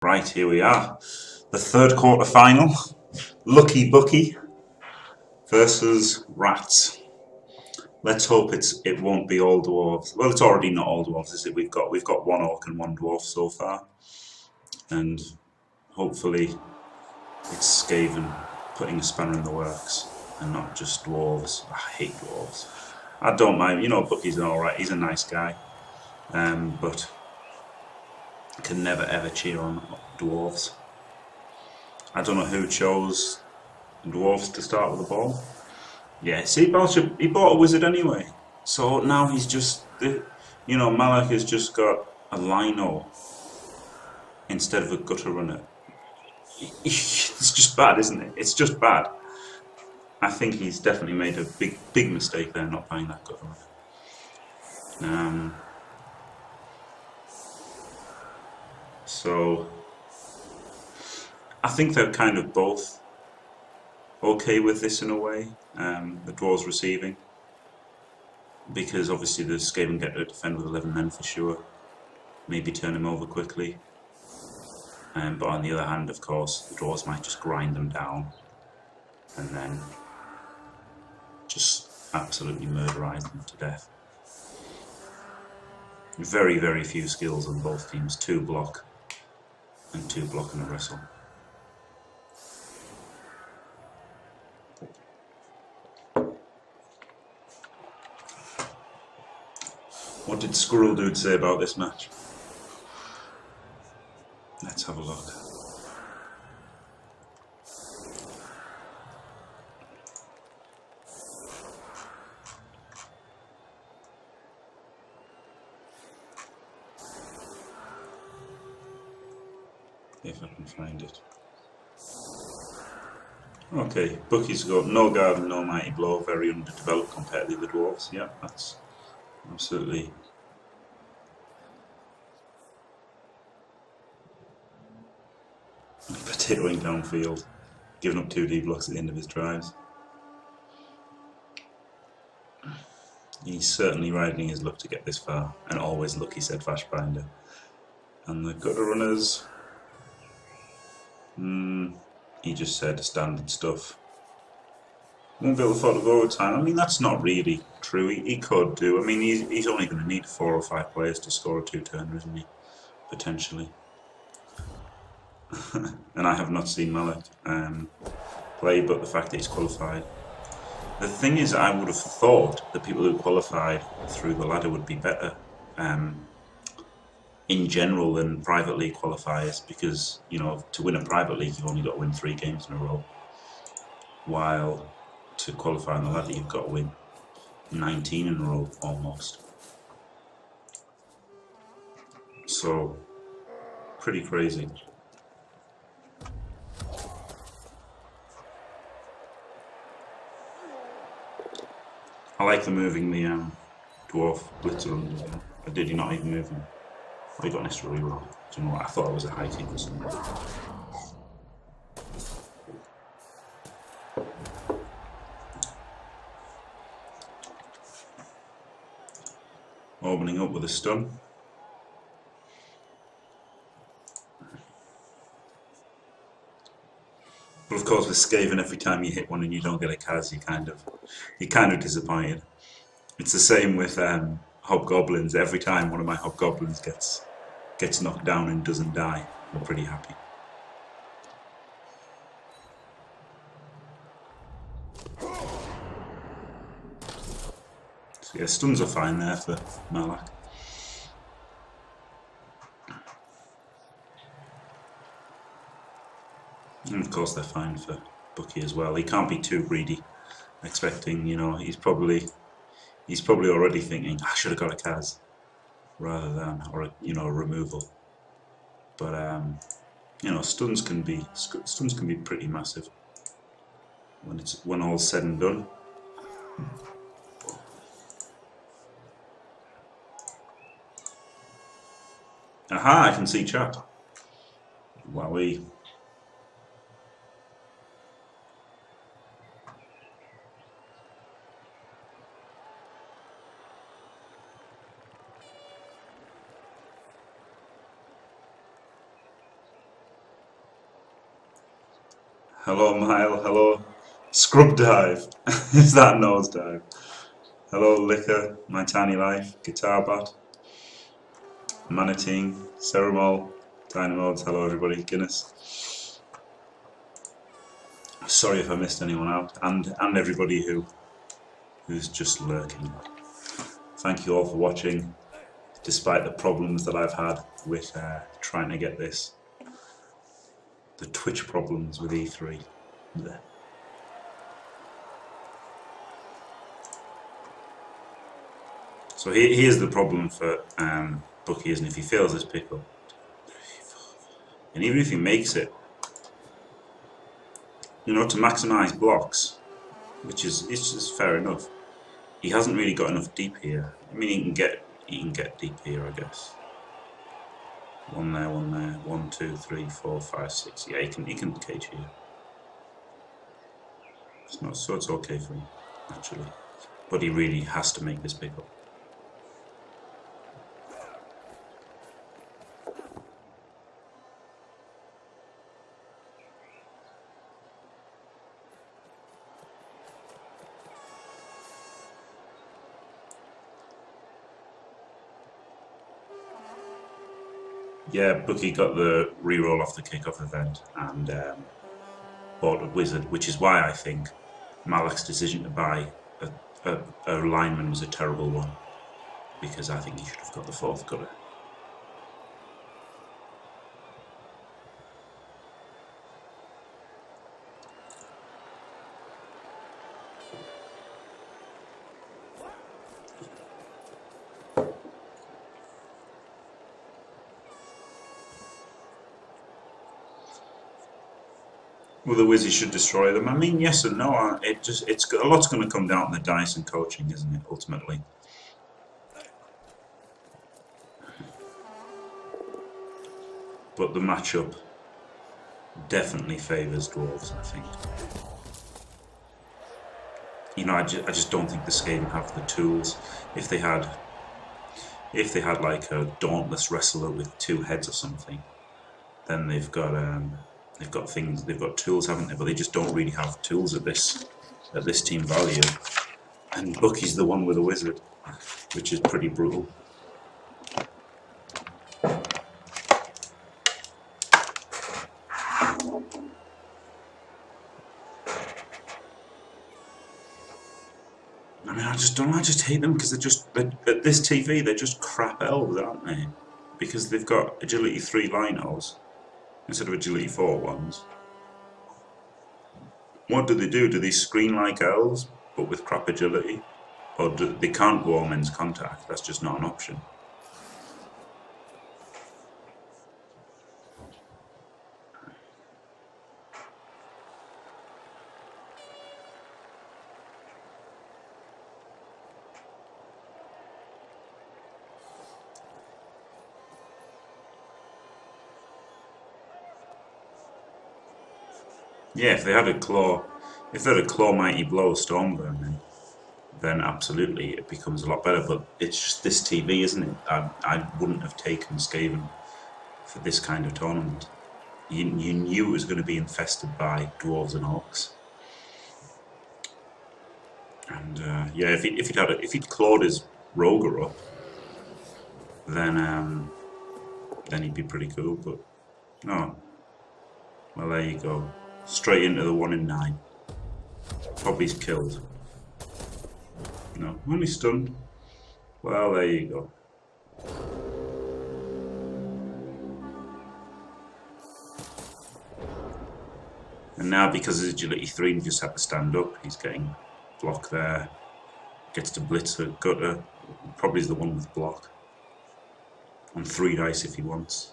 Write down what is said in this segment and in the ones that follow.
Right, here we are. The third quarter final. Lucky Bucky versus Rats. Let's hope it won't be all dwarves. Well, it's already not all dwarves, is it? We've got one orc and one dwarf so far, and hopefully it's Skaven putting a spanner in the works and not just dwarves. I hate dwarves. I don't mind. Bucky's alright. He's a nice guy, but I can never ever cheer on dwarves. I don't know who chose dwarves to start with the ball. Yeah, see, Balsha, he bought a wizard anyway. So now he's just, Mallak has just got a lino instead of a gutter runner. It's just bad, isn't it? It's just bad. I think he's definitely made a big mistake there not buying that gutter runner. So I think they're kind of both okay with this in a way. The dwarves receiving, because obviously the Skaven get to defend with 11 men for sure. Maybe turn him over quickly. But on the other hand, of course, the dwarves might just grind them down and then just absolutely murderize them to death. Very, very few skills on both teams. 2 block and 2 block and a wrestle. What did Squirrel Dude say about this match? Let's have a look. If I can find it. Okay, Bucky's got no guard and no mighty blow, very underdeveloped compared to the dwarves. Yeah, that's absolutely. Potatoing downfield, giving up 2D blocks at the end of his drives. He's certainly riding his luck to get this far, and always lucky, said Fashbinder. And the gutter runners, he just said standard stuff. Won't be able to afford to go overtime. I mean, that's not really true. He could do. I mean, he's only going to need 4 or 5 players to score a 2-turner, isn't he? Potentially. And I have not seen Mallak play, but the fact that he's qualified. The thing is, I would have thought the people who qualified through the ladder would be better in general than private league qualifiers, because, to win a private league, you've only got to win 3 games in a row. While to qualify on the ladder, you've got to win 19 in a row, almost. So, pretty crazy. I like the moving the dwarf blitzer under as well. Or did he not even move him? Or he got an extra reroll. Do you know what? I thought it was a high kick or something. Opening up with a stun. But of course with Skaven, every time you hit one and you don't get a Kaz, you're kind of disappointed. It's the same with Hobgoblins. Every time one of my Hobgoblins gets knocked down and doesn't die, I'm pretty happy. So yeah, stuns are fine there for Mallak. And of course they're fine for Bucky as well. He can't be too greedy, expecting, he's probably already thinking, I should have got a Kaz rather than, or a removal. But stuns can be pretty massive when all's said and done. Aha! I can see chat. Wowee. Hello, Mile. Hello. Scrub dive. Is that nose dive? Hello, Liquor. My Tiny Life. Guitar Bat. Maniting. Ceramol. Dynamodes. Hello, everybody. Guinness. Sorry if I missed anyone out, and everybody who's just lurking. Thank you all for watching, despite the problems that I've had with trying to get this. The Twitch problems with E3. Blech. So here's the problem for Bucky, isn't it? If he fails this pickup, and even if he makes it, you know, to maximise blocks, which is it's just fair enough. He hasn't really got enough deep here. I mean, he can get deep here, I guess. One there, 1, 2, 3, 4, 5, 6. Yeah, he can cage here. It's not so it's okay for him, actually. But he really has to make this pickup. Yeah, Bucky got the reroll off the kickoff event and bought a wizard, which is why I think Mallak's decision to buy a lineman was a terrible one, because I think he should have got the 4th gutter. Well, the Wizzy should destroy them. I mean, yes and no. It's a lot's going to come down to the dice and coaching, isn't it? Ultimately. But the matchup definitely favours Dwarves, I think. You know, I just don't think the Skaven have the tools. If they had like a dauntless wrestler with 2 heads or something, then they've got things, they've got tools, haven't they? But they just don't really have tools at this team value. And Bucky's the one with a wizard, which is pretty brutal. I mean, I just hate them because at this TV they're just crap elves, aren't they? Because they've got agility 3 linos instead of agility 4 ones. What do? Do they screen like elves, but with crap agility? Or they can't go all men's contact, that's just not an option. Yeah, if they had a claw mighty blow Stormvermin, then absolutely it becomes a lot better. But it's just this TV, isn't it? I wouldn't have taken Skaven for this kind of tournament. You knew it was going to be infested by dwarves and orcs. And yeah, if he'd clawed his Roger up, then he'd be pretty cool. But no, well there you go, straight into the 1 in 9. Probably's killed. No, only stunned. Well, there you go. And now, because his agility 3, he just had to stand up. He's getting block there. Gets to blitz a gutter. Probably is the one with block. On 3 dice if he wants.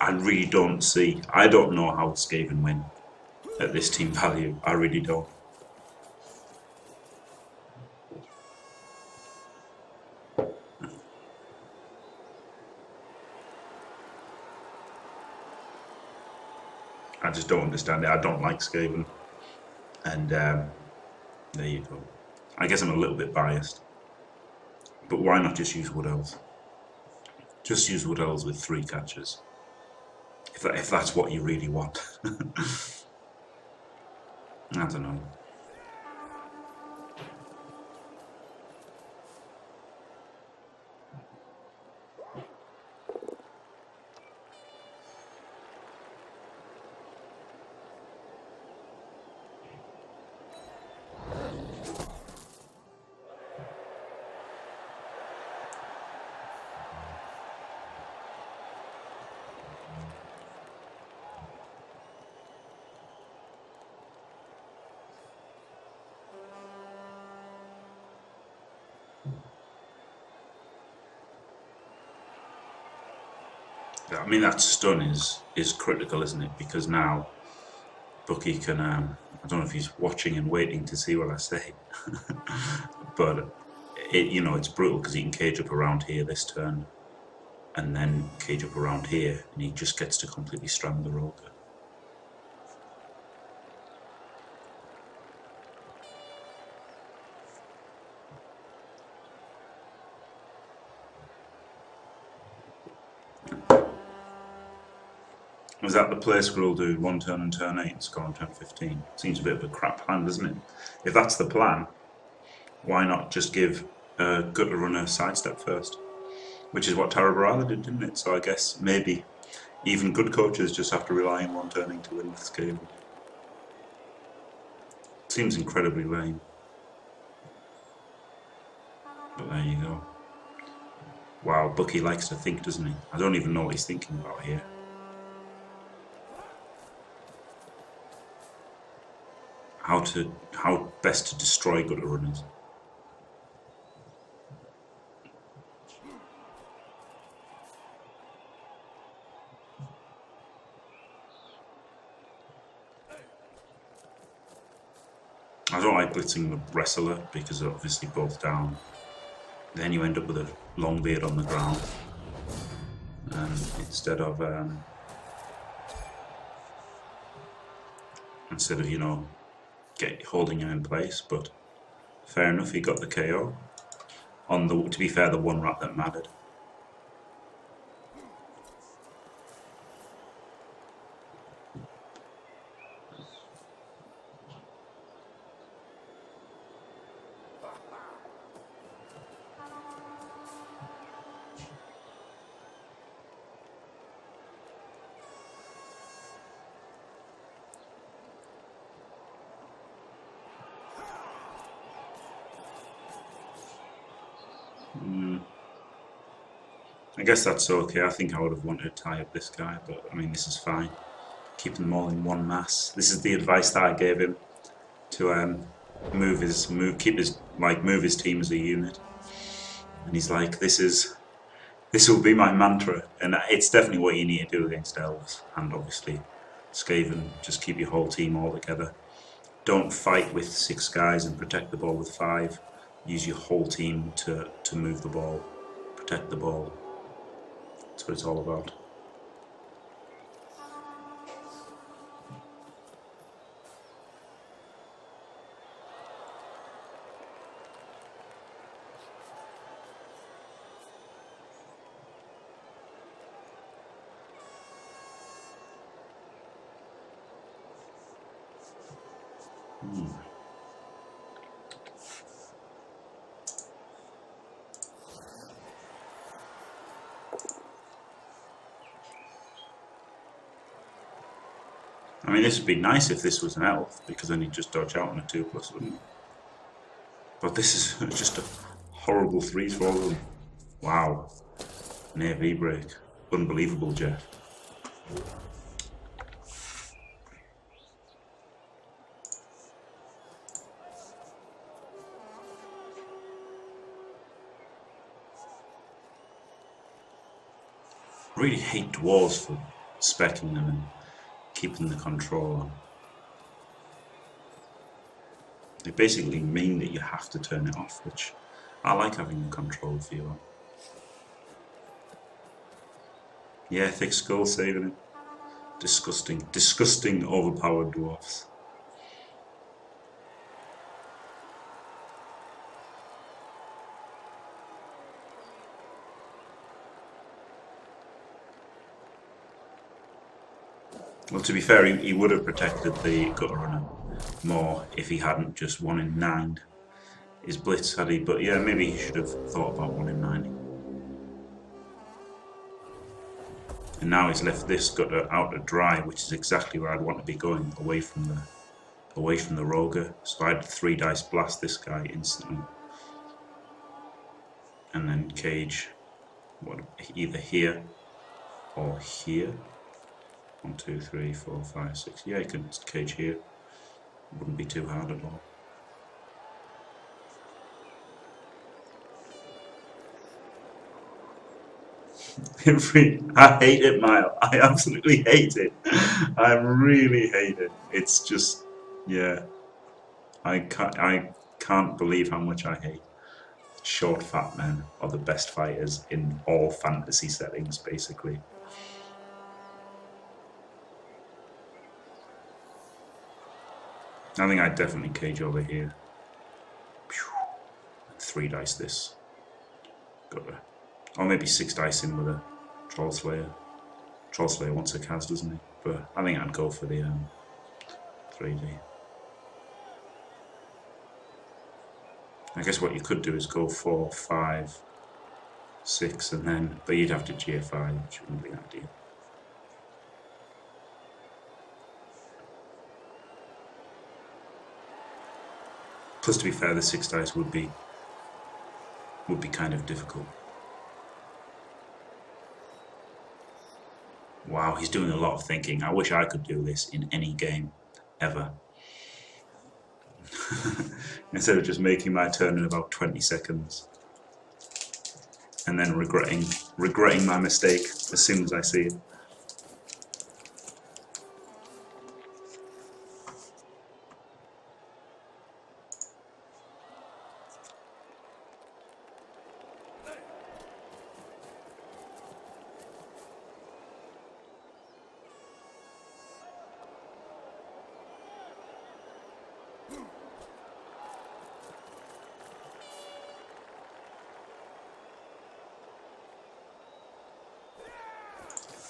I really don't see. I don't know how Skaven win at this team value. I really don't. I just don't understand it. I don't like Skaven. And there you go. I guess I'm a little bit biased. But why not just use Wood Elves? Just use Wood Elves with 3 catches. If that's what you really want. I don't know. I mean, that stun is critical, isn't it? Because now Bucky can. I don't know if he's watching and waiting to see what I say, but it's brutal because he can cage up around here this turn, and then cage up around here, and he just gets to completely strand the rogue. Was that the place where he'll do one turn and turn 8 and score on turn 15? Seems a bit of a crap plan, doesn't it? If that's the plan, why not just give Gutter Runner sidestep first? Which is what Tara Barada did, didn't it? So I guess maybe even good coaches just have to rely on one turning to win with Skaven. Seems incredibly lame. But there you go. Wow, Bucky likes to think, doesn't he? I don't even know what he's thinking about here. How best to destroy Gutter Runners. I don't like blitzing the wrestler because they're obviously both down. Then you end up with a long beard on the ground instead of holding him in place. But fair enough, he got the KO on to be fair, the one rat that mattered. I guess that's okay. I think I would have wanted to tie up this guy, but I mean, this is fine. Keeping them all in one mass. This is the advice that I gave him to move his team as a unit. And he's like, this will be my mantra, and it's definitely what you need to do against elves and obviously Skaven. Just keep your whole team all together. Don't fight with 6 guys and protect the ball with 5. Use your whole team to move the ball, protect the ball. That's what it's all about. I mean, this would be nice if this was an elf, because then he'd just dodge out on a 2+, wouldn't he? But this is just a horrible freeze for all of them. Wow. An AV break. Unbelievable, Jeff. I really hate dwarves for specking them and keeping the control on. They basically mean that you have to turn it off, which I like having the control feel on. Yeah, thick skull saving it. Disgusting overpowered dwarfs. Well, to be fair, he would have protected the gutter runner more if he hadn't just 1 in 9 his blitz, had he? But yeah, maybe he should have thought about 1 in 9. And now he's left this gutter out to dry, which is exactly where I'd want to be going, away from the roger. So I'd 3 dice blast this guy instantly, and then cage either here or here. 1, 2, 3, 4, 5, 6. Yeah, you could cage here. Wouldn't be too hard at all. I hate it, Mile. I absolutely hate it. I really hate it. It's just, yeah. I can't believe how much I hate. Short, fat men are the best fighters in all fantasy settings, basically. I think I'd definitely cage over here. 3 dice this. Or maybe 6 dice in with a Troll Slayer. Troll Slayer wants a cast, doesn't he? But I think I'd go for the 3D. I guess what you could do is go 4, 5, 6, and then, but you'd have to GFI, which wouldn't be ideal. Plus, to be fair, the 6 dice would be kind of difficult. Wow, he's doing a lot of thinking. I wish I could do this in any game, ever. Instead of just making my turn in about 20 seconds. And then regretting my mistake as soon as I see it.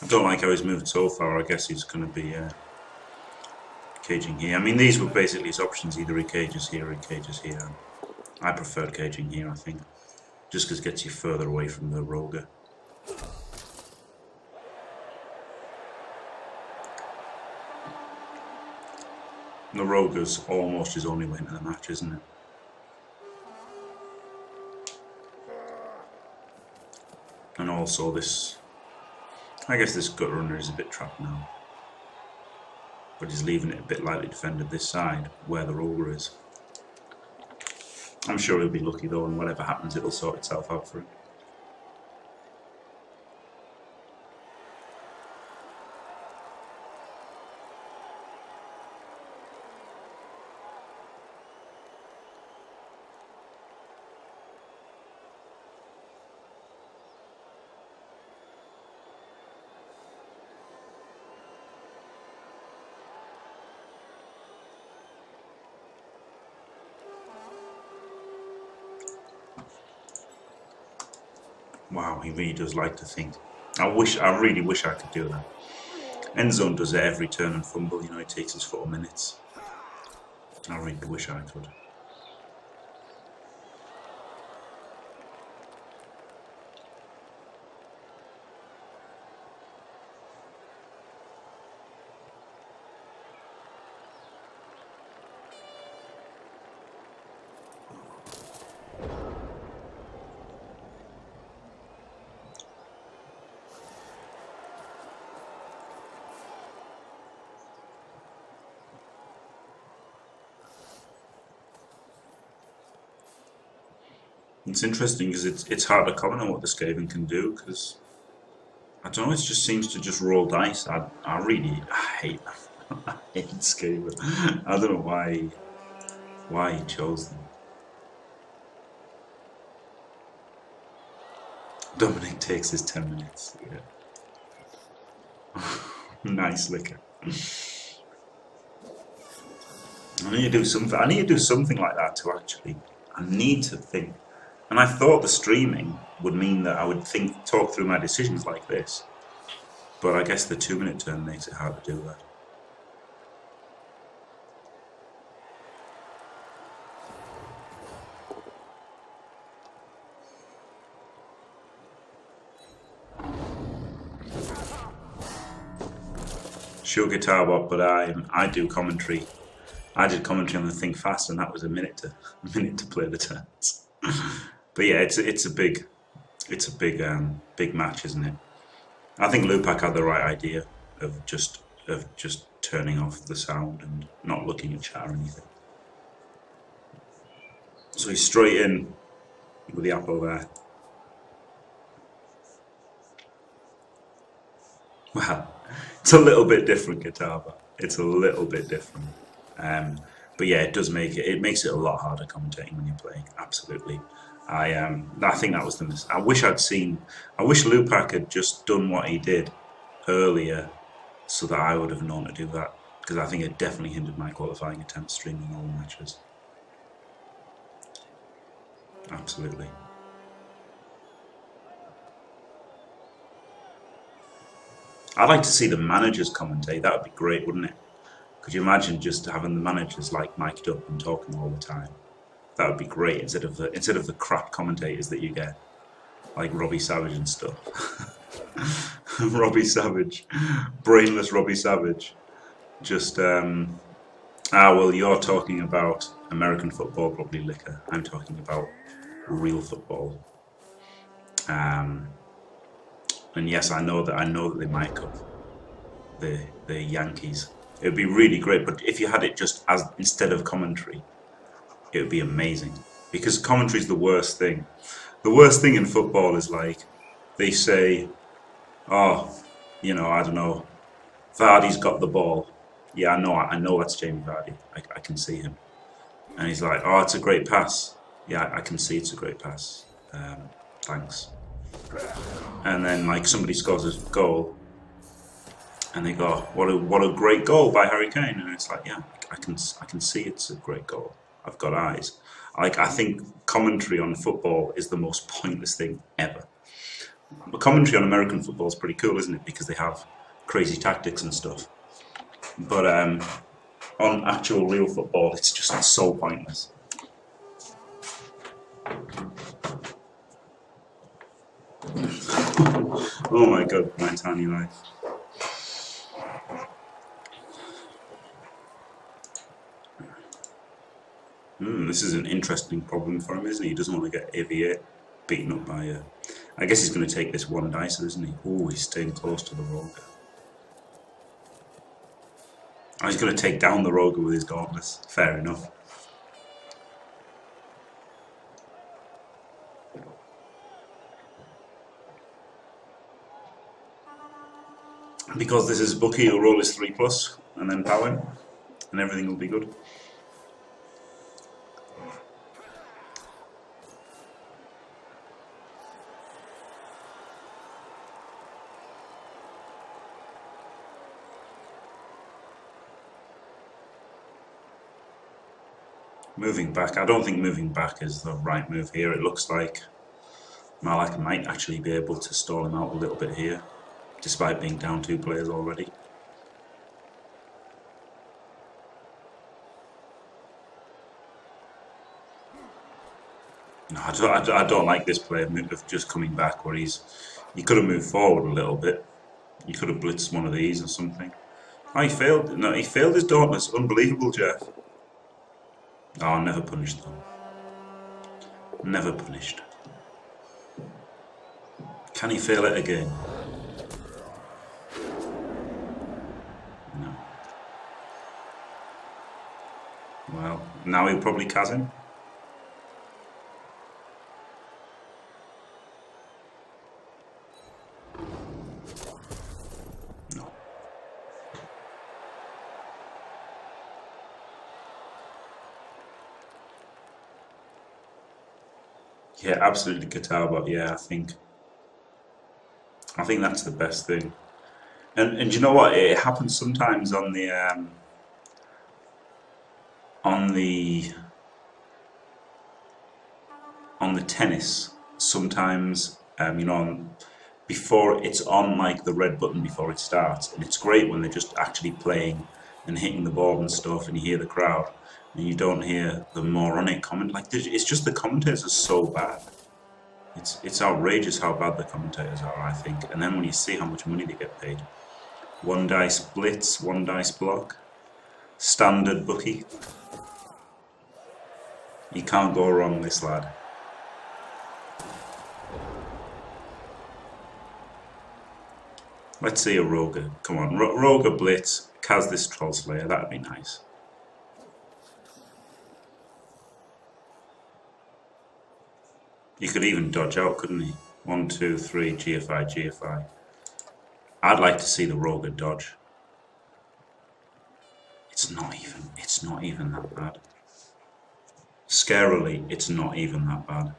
I don't like how he's moved so far. I guess he's going to be caging here. I mean, these were basically his options. Either he cages here or he cages here. I preferred caging here, I think. Just because it gets you further away from the roger. And the roger's almost his only way into the match, isn't it? And also this... I guess this gut runner is a bit trapped now. But he's leaving it a bit lightly defended this side, where the roger is. I'm sure he'll be lucky though, and whatever happens it'll sort itself out for him. Wow, he really does like to think. I really wish I could do that. Endzone does it every turn and fumble, you know, it takes us 4 minutes. I really wish I could. It's interesting because it's hard to comment on what the Skaven can do because I don't know. It just seems to just roll dice. I hate I hate Skaven. I don't know why he chose them. Dominic takes his 10 minutes. Yeah. Nice liquor. I need to do something. I need to do something like that to actually. I need to think. And I thought the streaming would mean that I would talk through my decisions like this. But I guess the 2-minute turn makes it hard to do that. Sure, guitar bot, but I do commentary. I did commentary on the Think Fast, and that was a minute to play the turns. But yeah, it's a big match, isn't it? I think Lupak had the right idea of just turning off the sound and not looking at chat or anything. So he's straight in with the apple there. Well, it's a little bit different guitar, but it's a little bit different. But yeah, it makes it a lot harder commentating when you're playing. Absolutely. I think that was the mistake. I wish Lupak had just done what he did earlier, so that I would have known to do that, because I think it definitely hindered my qualifying attempts streaming all the matches. Absolutely. I'd like to see the managers commentate. That would be great, wouldn't it? Could you imagine just having the managers like mic'd up and talking all the time? That would be great instead of the crap commentators that you get, like Robbie Savage and stuff. Robbie Savage, brainless Robbie Savage. Just well, you're talking about American football, probably liquor. I'm talking about real football. And yes, I know that they mic up the Yankees. It would be really great, but if you had it just as instead of commentary, it would be amazing. Because commentary is the worst thing. The worst thing in football is like they say, "Oh, I don't know, Vardy's got the ball." Yeah, I know that's Jamie Vardy. I can see him, and he's like, "Oh, it's a great pass." Yeah, I can see it's a great pass. Thanks. And then like somebody scores a goal, and they go, "What a great goal by Harry Kane!" And it's like, yeah, I can see it's a great goal. I've got eyes. I think commentary on football is the most pointless thing ever. But commentary on American football is pretty cool, isn't it? Because they have crazy tactics and stuff. But on actual real football, it's just so pointless. Oh my god, my tiny life. This is an interesting problem for him, isn't he? He doesn't want to get AV8 beaten up by I guess he's going to take this one dicer, isn't he? Oh, he's staying close to the Roger. Oh, he's going to take down the Roger with his Dauntless. Fair enough. Because this is Bucky, he'll roll his 3+, and then power him, and everything will be good. Moving back, I don't think moving back is the right move here. It looks like Mallak might actually be able to stall him out a little bit here, despite being down 2 players already. No, I don't like this play of just coming back where he could have moved forward a little bit. He could have blitzed one of these or something. Oh, he failed. No, he failed his Dauntless. Unbelievable, Jeff. Oh, never punished though. Never punished. Can he fail it again? No. Well, now he'll probably cas him. No. Yeah, absolutely guitar, but yeah, I think that's the best thing. And you know what? It happens sometimes on the tennis. Sometimes before it's on like the red button before it starts, and it's great when they're just actually playing and hitting the ball and stuff, and you hear the crowd, and you don't hear the moronic comment. Like it's just the commentators are so bad. It's outrageous how bad the commentators are, I think. And then when you see how much money they get paid, 1 dice blitz, 1 dice block. Standard bookie. You can't go wrong, this lad. Let's see a Roger. Come on, Roger blitz. Kaz this Troll Slayer, that'd be nice. You could even dodge out, couldn't he? 1, 2, 3, GFI, GFI. I'd like to see the Roger dodge. It's not even that bad. Scarily, it's not even that bad.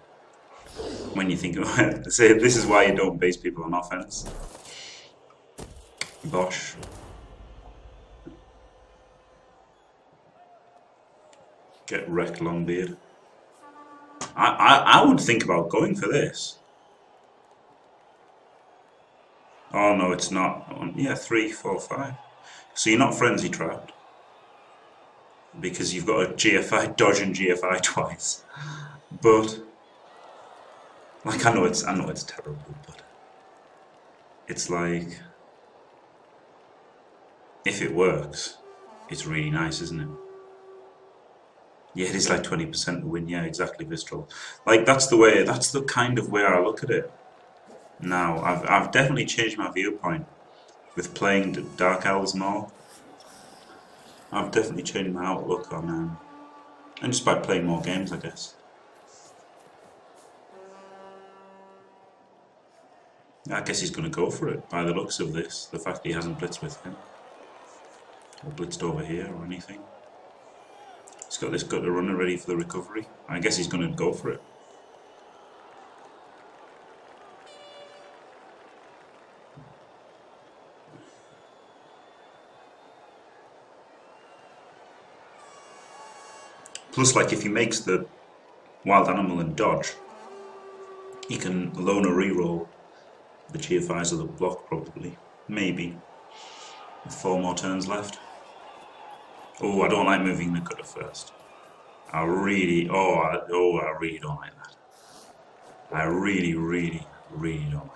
When you think about it, say this is why you don't base people on offense. Bosh. Get wrecked, Longbeard. I would think about going for this. Oh no, it's not. Yeah, 3, 4, 5. So you're not frenzy trapped because you've got a GFI dodge and GFI twice. But like I know it's terrible, but it's like if it works, it's really nice, isn't it? Yeah, it is like 20% to win. Yeah, exactly, Vistral. Like that's the kind of way I look at it. Now, I've definitely changed my viewpoint with playing Dark Elves more. I've definitely changed my outlook on, and just by playing more games, I guess. I guess he's going to go for it by the looks of this. The fact that he hasn't blitzed with him or blitzed over here or anything. He's got this gutter runner ready for the recovery. I guess he's going to go for it. Plus, like, if he makes the wild animal and dodge, he can loan a reroll the GFIs of the block, probably. Maybe. With 4 more turns left. Oh, I don't like moving the gutter first. I really don't like that. I really don't like that.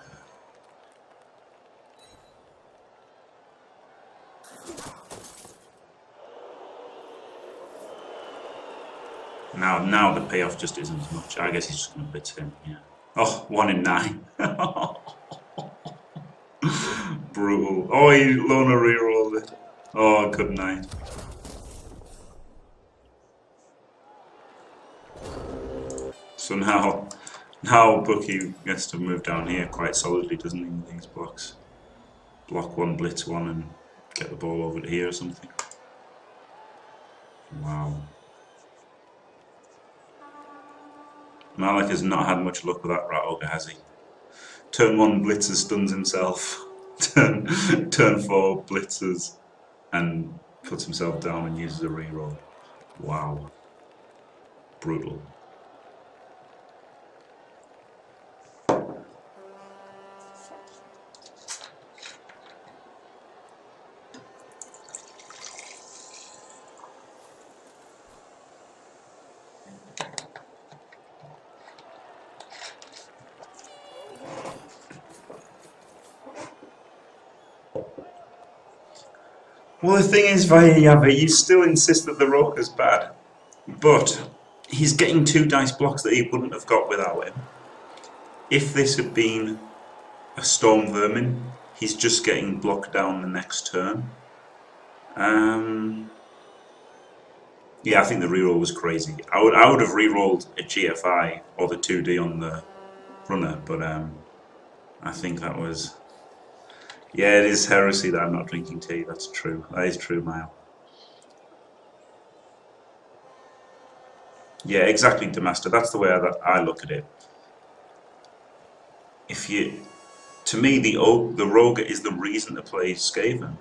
Now the payoff just isn't as much. I guess he's just going to blitz him, yeah. Oh, 1 in 9. Brutal. Oh, he loner rerolled it. Oh, good night. So now Bookie gets to move down here quite solidly, doesn't he, with these blocks? Block 1, blitz 1, and get the ball over to here or something. Wow. Mallak has not had much luck with that Rat Ogre, has he? Turn 1 blitzes, stuns himself. Turn 4 blitzes and puts himself down and uses a reroll. Wow. Brutal. Well, the thing is, Vayayabe, you still insist that the Roker's bad, but he's getting 2 dice blocks that he wouldn't have got without him. If this had been a Storm Vermin, he's just getting blocked down the next turn. Yeah, I think the reroll was crazy. I would have rerolled a GFI or the 2D on the runner, but I think that was... Yeah, it is heresy that I'm not drinking tea. That's true. That is true, Mile. Yeah, exactly, Demaster. That's the way I look at it. To me, the Roger is the reason to play Skaven,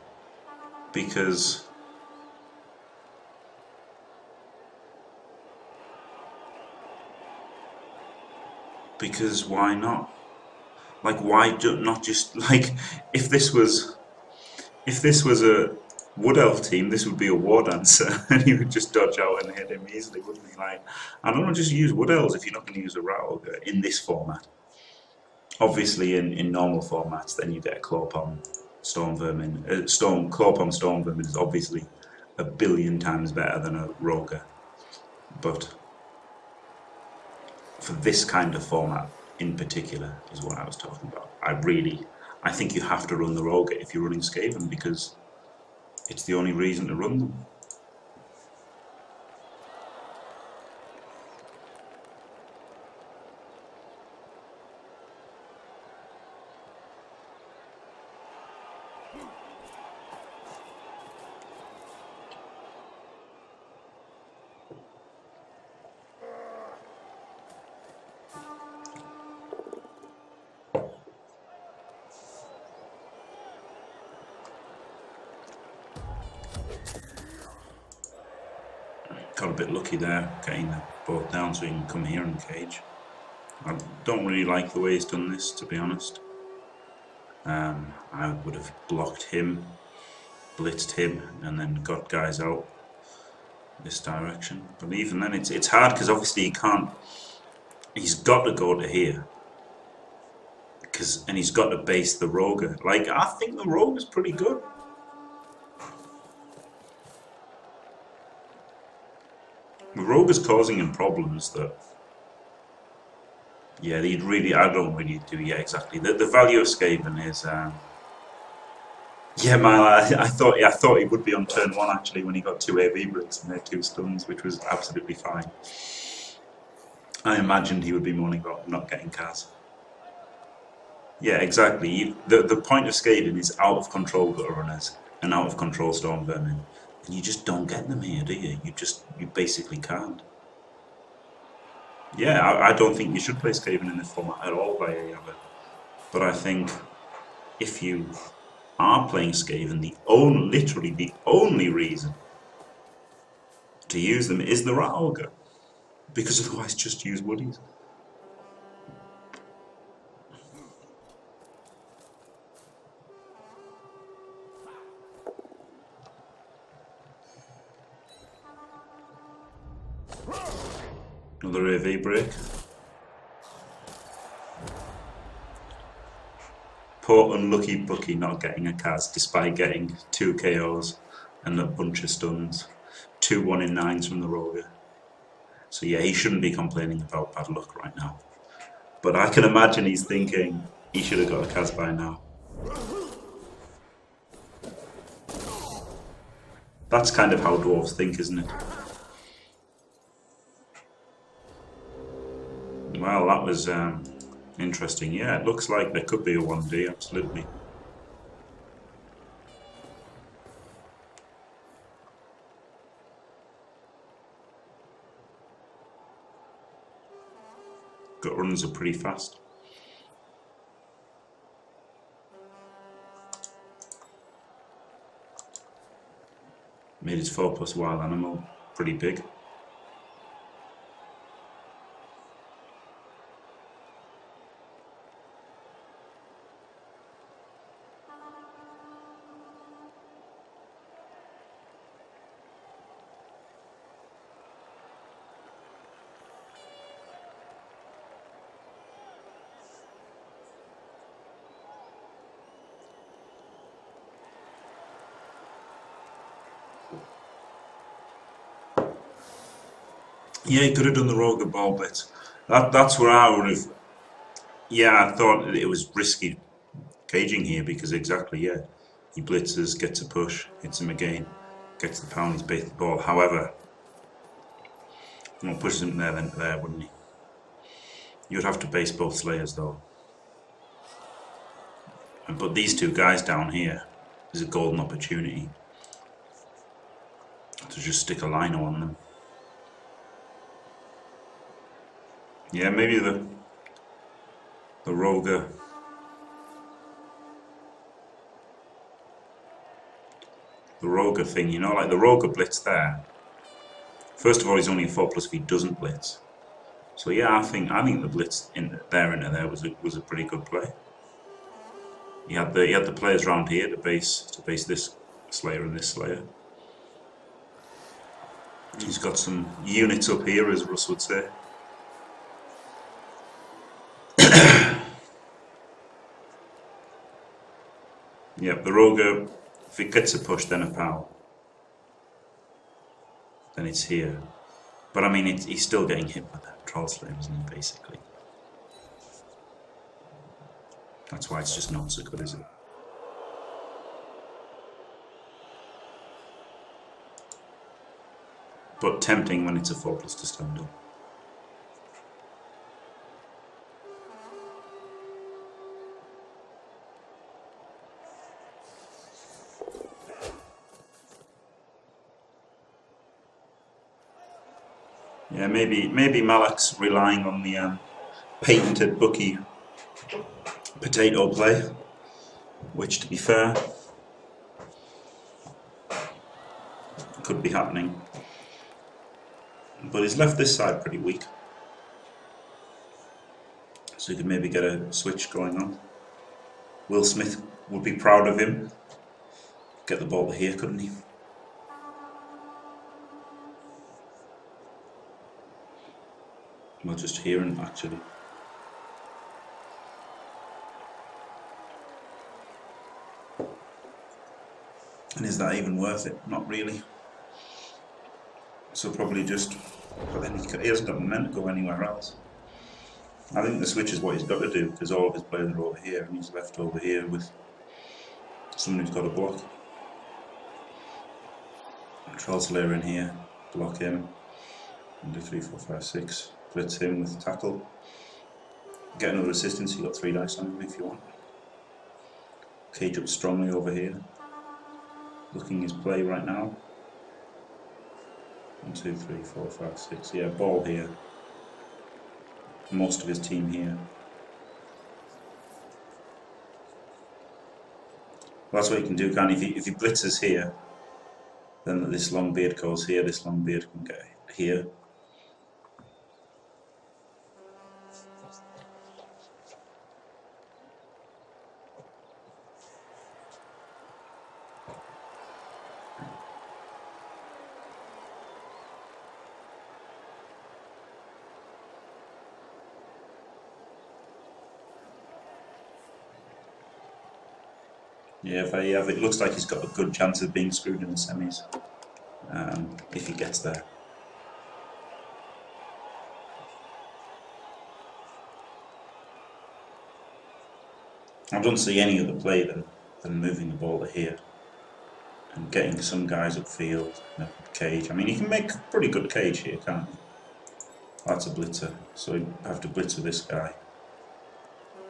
because why not? Like, why not just, like, if this was a Wood Elf team, this would be a War Dancer, and he would just dodge out and hit him easily, wouldn't he? Like, I don't want to just use Wood Elves if you're not going to use a Rat Ogre in this format. Obviously, in normal formats, then you get a Claw Palm Storm Vermin. Corpom Storm Vermin is obviously a billion times better than a Roger. But for this kind of format in particular is what I was talking about. I think you have to run the Roger if you're running Skaven because it's the only reason to run them. Got a bit lucky there, getting them both down so he can come here and cage. I don't really like the way he's done this, to be honest. I would have blocked him, blitzed him, and then got guys out this direction. But even then, it's hard because obviously he can't. He's got to go to here, and he's got to base the Roger. Like I think the Roger's pretty good. The Roger's causing him problems that. Yeah, I don't really do. Yeah, exactly. The value of Skaven is. Yeah, man. I thought he would be on turn 1 actually when he got 2 AV bricks and their 2 stuns, which was absolutely fine. I imagined he would be moaning about not getting Kaz. Yeah, exactly. The point of Skaven is out of control gutter runners and out of control storm vermin, and you just don't get them here, do you? You basically can't. Yeah, I don't think you should play Skaven in this format at all by any other. But I think if you are playing Skaven, literally the only reason to use them is the Rat Ogre. Because otherwise just use Woodies. Another AV break. Poor unlucky Bucky not getting a Kaz despite getting 2 KOs and a bunch of stuns. 2 1-in-9s from the Roger. So yeah, he shouldn't be complaining about bad luck right now. But I can imagine he's thinking he should have got a Kaz by now. That's kind of how dwarves think, isn't it? Well, that was interesting. Yeah, it looks like there could be a 1D, absolutely. Gut runs are pretty fast. Made his 4+ wild animal pretty big. Yeah, he could have done the Roger ball bit. That's where I would have. Yeah, I thought it was risky caging here because exactly, yeah. He blitzes, gets a push, hits him again, gets the pound, he's based the ball. However, pushes him there, then there, wouldn't he? You'd have to base both Slayers though. But these 2 guys down here is a golden opportunity to just stick a lino on them. Yeah, maybe the Roger. The Roger thing, you know, like the Roger blitz there. First of all, he's only a 4+ if he doesn't blitz. So yeah, I think the blitz into there was a pretty good play. He had the players around here to base this Slayer and this Slayer. He's got some units up here, as Russ would say. Yep, the Roger, if it gets a push, then a power. Then it's here. But I mean, he's still getting hit by that Troll Slayer, isn't he, basically? That's why it's just not so good, is it? But tempting when it's a 4+ to stand up. Yeah, maybe Mallak's relying on the patented bookie potato play, which, to be fair, could be happening. But he's left this side pretty weak, so he could maybe get a switch going on. Will Smith would be proud of him. Get the ball to here, couldn't he? Well, just hearing actually. And is that even worth it? Not really. So probably just. But then he hasn't got momentum to go anywhere else. I think the switch is what he's got to do, because all of his players are over here and he's left over here with someone who's got a block. Troll Slayer in here, block him. 1, 2, 3, 4, 5, 6. Blitz him with tackle. Get another assistance, you got 3 dice on him if you want. Cage up strongly over here. Looking his play right now. 1, 2, 3, 4, 5, 6. Yeah, ball here. Most of his team here. Well, that's what you can do, can if he blitzes here, then this long beard goes here, this long beard can get here. Yeah, it looks like he's got a good chance of being screwed in the semis, if he gets there. I don't see any other play than moving the ball to here and getting some guys upfield in a cage. I mean, you can make a pretty good cage here, can't you? That's a blitzer, so you have to blitz with this guy,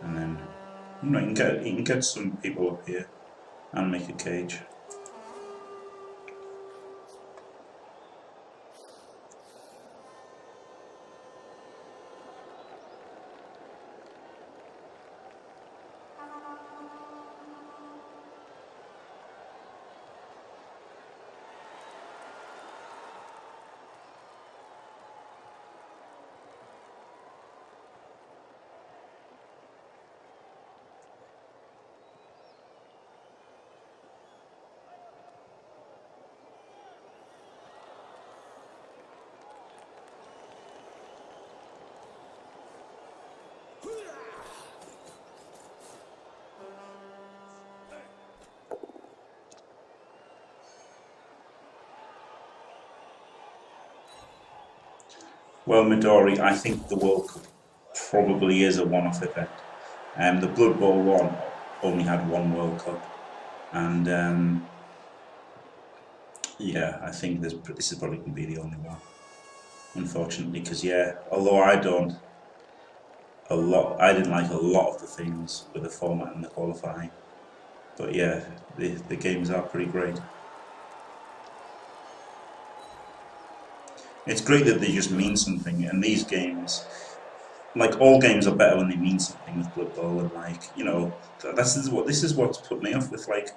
and then you can get some people up here and make a cage. Well, Midori, I think the World Cup probably is a one-off event. The Blood Bowl one only had 1 World Cup, and yeah, I think this is probably going to be the only one, unfortunately. Because yeah, although I didn't like a lot of the things with the format and the qualifying, but yeah, the games are pretty great. It's great that they just mean something, and these games, like all games, are better when they mean something with Blood Bowl, and like, you know, this is what's put me off with, like,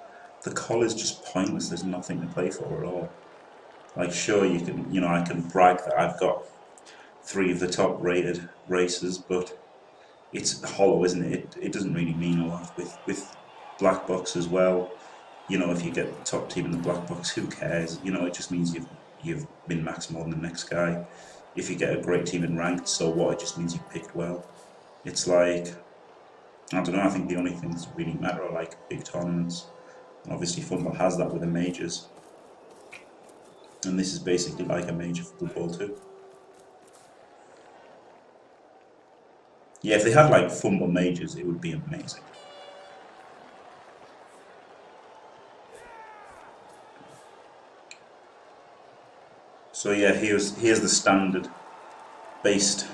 the call is just pointless. There's nothing to play for at all. Like, sure, you can, you know, I can brag that I've got 3 of the top rated races, but it's hollow, isn't it? It doesn't really mean a lot. With Black Box as well, you know, if you get the top team in the Black Box, who cares? You know, it just means you've been max more than the next guy. If you get a great team in ranked, so what? It just means you picked well. It's like, I don't know, I think the only things that really matter are like big tournaments. Obviously Fumble has that with the mages. And this is basically like a mage of Bloodbowl too. Yeah, if they had like Fumble mages, it would be amazing. So yeah, here's the standard based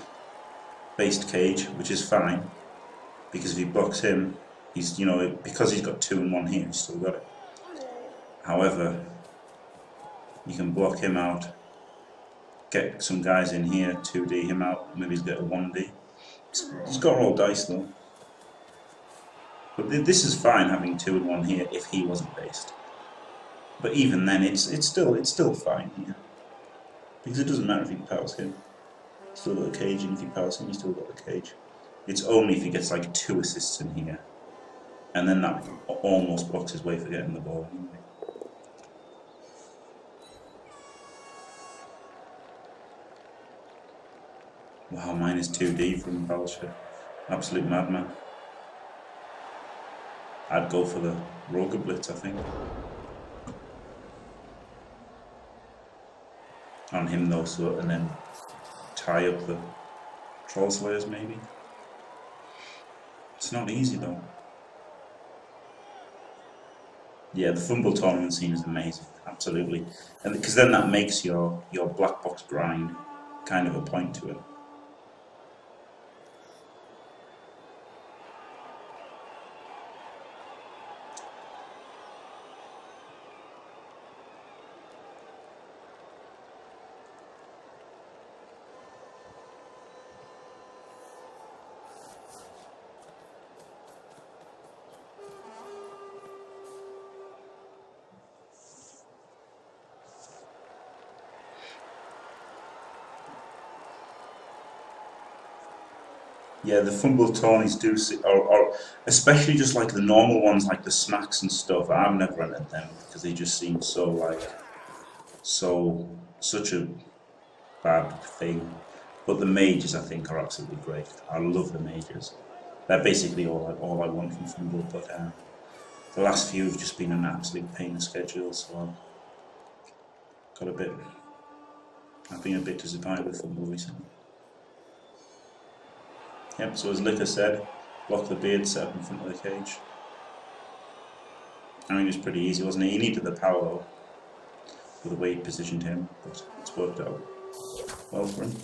cage, which is fine, because if he blocks him, he's, you know, because he's got 2 and 1 here, he's still got it. However, you can block him out, get some guys in here, 2D him out, maybe he's got a 1D. He's got to roll dice though. But this is fine having 2 and 1 here if he wasn't based. But even then, it's still fine here, because it doesn't matter if he powers him. He's still got the cage, and if he powers him, he's still got the cage. It's only if he gets like 2 assists in here, and then that almost blocks his way for getting the ball anyway. Wow, mine is 2D from Balsha. Absolute madman. I'd go for the Roger Blitz, I think. On him though, so, and then tie up the Troll Slayers maybe. It's not easy though. Yeah, the Fumble tournament scene is amazing, absolutely. And because then that makes your black box grind kind of a point to it. Yeah, the Fumble Tawnies do, or especially just like the normal ones, like the Smacks and stuff. I've never entered them because they just seem so like, such a bad thing. But the mages, I think, are absolutely great. I love the mages. They're basically all I want from Fumble. But the last few have just been an absolute pain in the schedule. So I've been a bit disappointed with Fumble recently. Yep, so as Licker said, block the beard, set up in front of the cage. I mean, it was pretty easy, wasn't it? He needed the power though, with the way he positioned him, but it's worked out well for him.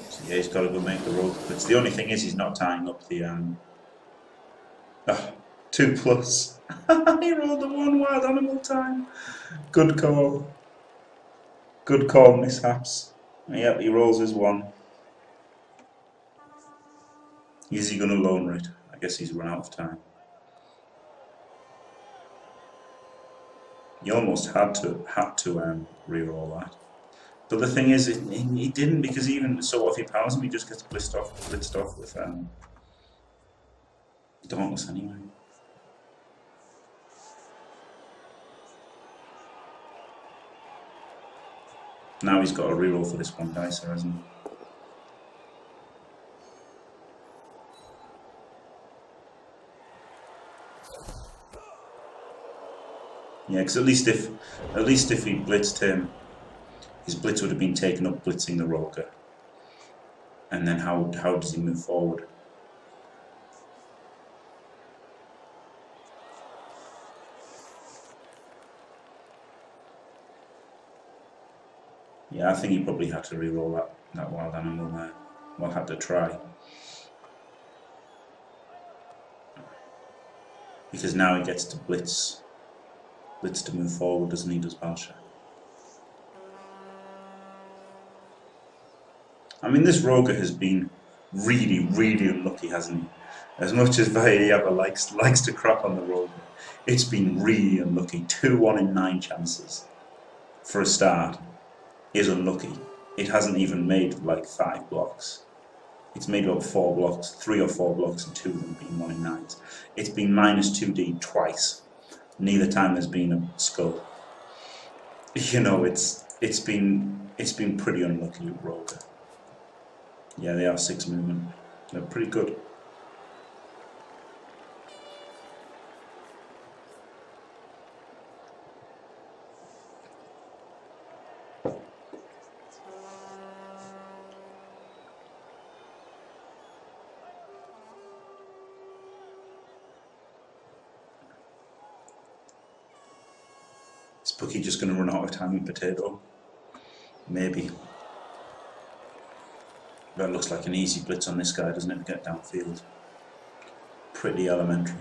So yeah, he's got to go make the road. But the only thing is he's not tying up the 2+. He rolled the 1 wild animal time. Good call. Good call, mishaps. Yep, he rolls his 1. Is he going to loner it? I guess he's run out of time. He almost had to re-roll that. But the thing is, he didn't, because even so, if he powers him, he just gets blitzed off with Dauntless anyway. Now he's got a reroll for this 1 dicer, hasn't he? Yeah, because at least if he blitzed him, his blitz would have been taken up blitzing the Roger. And then how does he move forward? Yeah, I think he probably had to re-roll that wild animal there. Well, had to try. Because now he gets to blitz to move forward, doesn't he, does Balsha? I mean, this Roger has been really, really unlucky, hasn't he? As much as Vaeyaba likes to crap on the Roger, it's been really unlucky. 2-1 in 9 chances for a start is unlucky. It hasn't even made like 5 blocks. It's made about 4 blocks, 3 or 4 blocks, and 2 of them being 1 in 9s. It's been -2D twice. Neither time there's been a skull. You know, it's It's been pretty unlucky with Roger. Yeah, they are 6 movement. They're pretty good. Is Bookie just going to run out of time with Potato? Maybe. That looks like an easy blitz on this guy, doesn't it, to get downfield? Pretty elementary.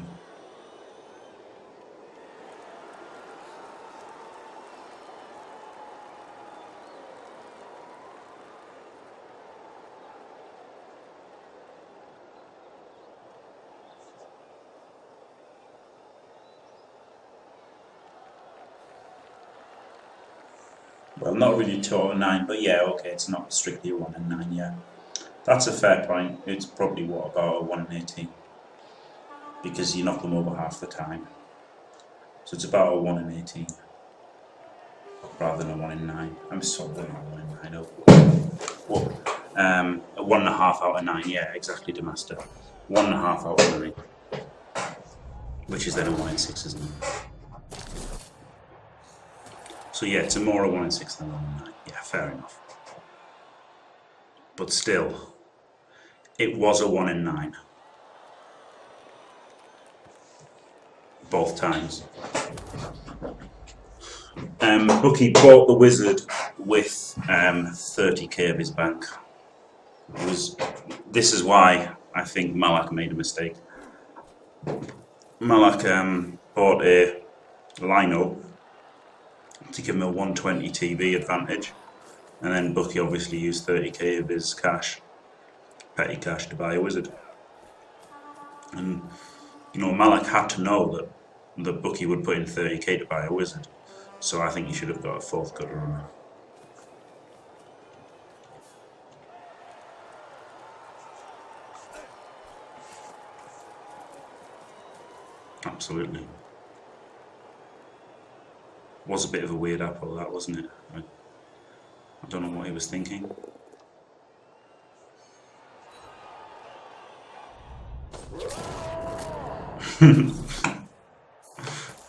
Well, not really 2 out of 9, but yeah, okay, it's not strictly a 1 in 9, yeah. That's a fair point. It's probably, what, about a 1 in 18? Because you knock them over half the time. So it's about a 1 in 18. Rather than a 1 in 9. I'm sorry, not a 1 in 9. Oh. A 1.5 out of 9, yeah, exactly, Demaster. 1.5 out of 9. Which is then a 1 in 6, isn't it? So yeah, it's more a 1 in 6 than a 1 in 9. Yeah, fair enough. But still, it was a 1 in 9. Both times. Bookie bought the wizard with 30k of his bank. This is why I think Mallak made a mistake. Mallak bought a lineup to give him a 120 TV advantage, and then Bookie obviously used 30k of his cash, petty cash, to buy a wizard. And you know, Mallak had to know that Bookie would put in 30k to buy a wizard, so I think he should have got a 4th gutter runner. Absolutely. Was a bit of a weird apple, that, wasn't it? I don't know what he was thinking.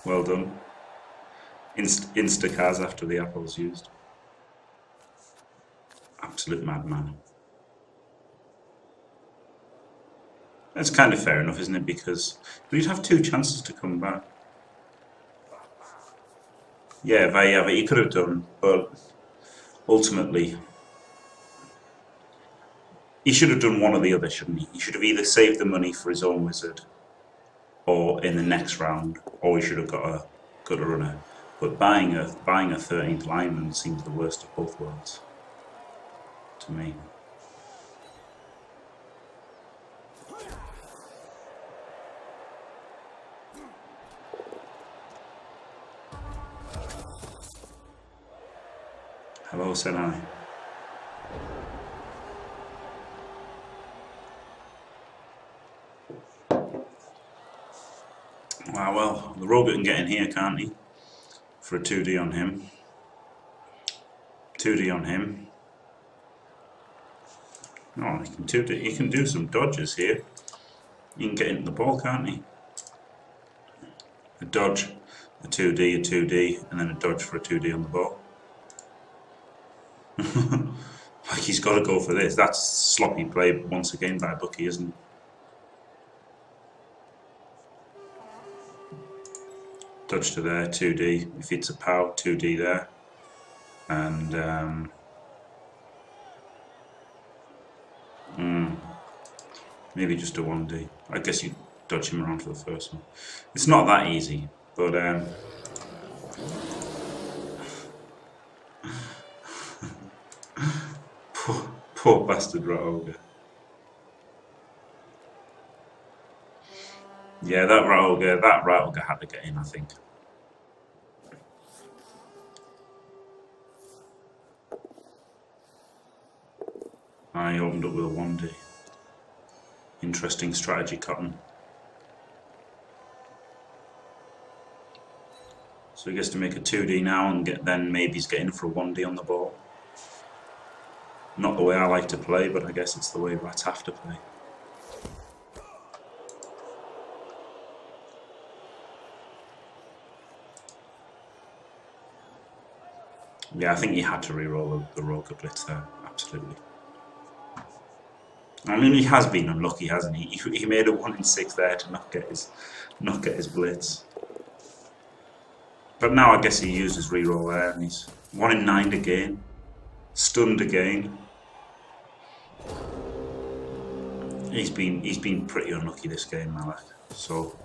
Well done. Insta-cars after the apple's used. Absolute madman. That's kind of fair enough, isn't it? Because you'd have 2 chances to come back. Yeah, but he could have done, but ultimately, he should have done one or the other, shouldn't he? He should have either saved the money for his own wizard, or in the next round, or he should have got a gutter runner. But buying a 13th lineman seems the worst of both worlds, to me. Hello, said I. Wow, well, the Rogan can get in here, can't he? For a 2D on him. 2D on him. Oh, he can 2D. He can do some dodges here. He can get into the ball, can't he? A dodge, a 2D, a 2D, and then a dodge for a 2D on the ball. Like, he's got to go for this. That's sloppy play once again by Bookie, isn't it? Dodge to there, 2D. If it's a pow, 2D there. And maybe just a 1D. I guess you dodge him around for the first one. It's not that easy, but poor bastard Rat-Ogre. Yeah, that Rat-Ogre had to get in, I think. I opened up with a 1D. Interesting strategy, Cotton. So he gets to make a 2D now and then maybe he's getting for a 1D on the ball. Not the way I like to play, but I guess it's the way rats have to play. Yeah, I think he had to re-roll the Roker Blitz there, absolutely. I mean, he has been unlucky, hasn't he? He made a 1 in 6 there to not get his Blitz. But now I guess he used his re-roll there, and he's 1 in 9 again, stunned again. He's been pretty unlucky this game, Mallak. So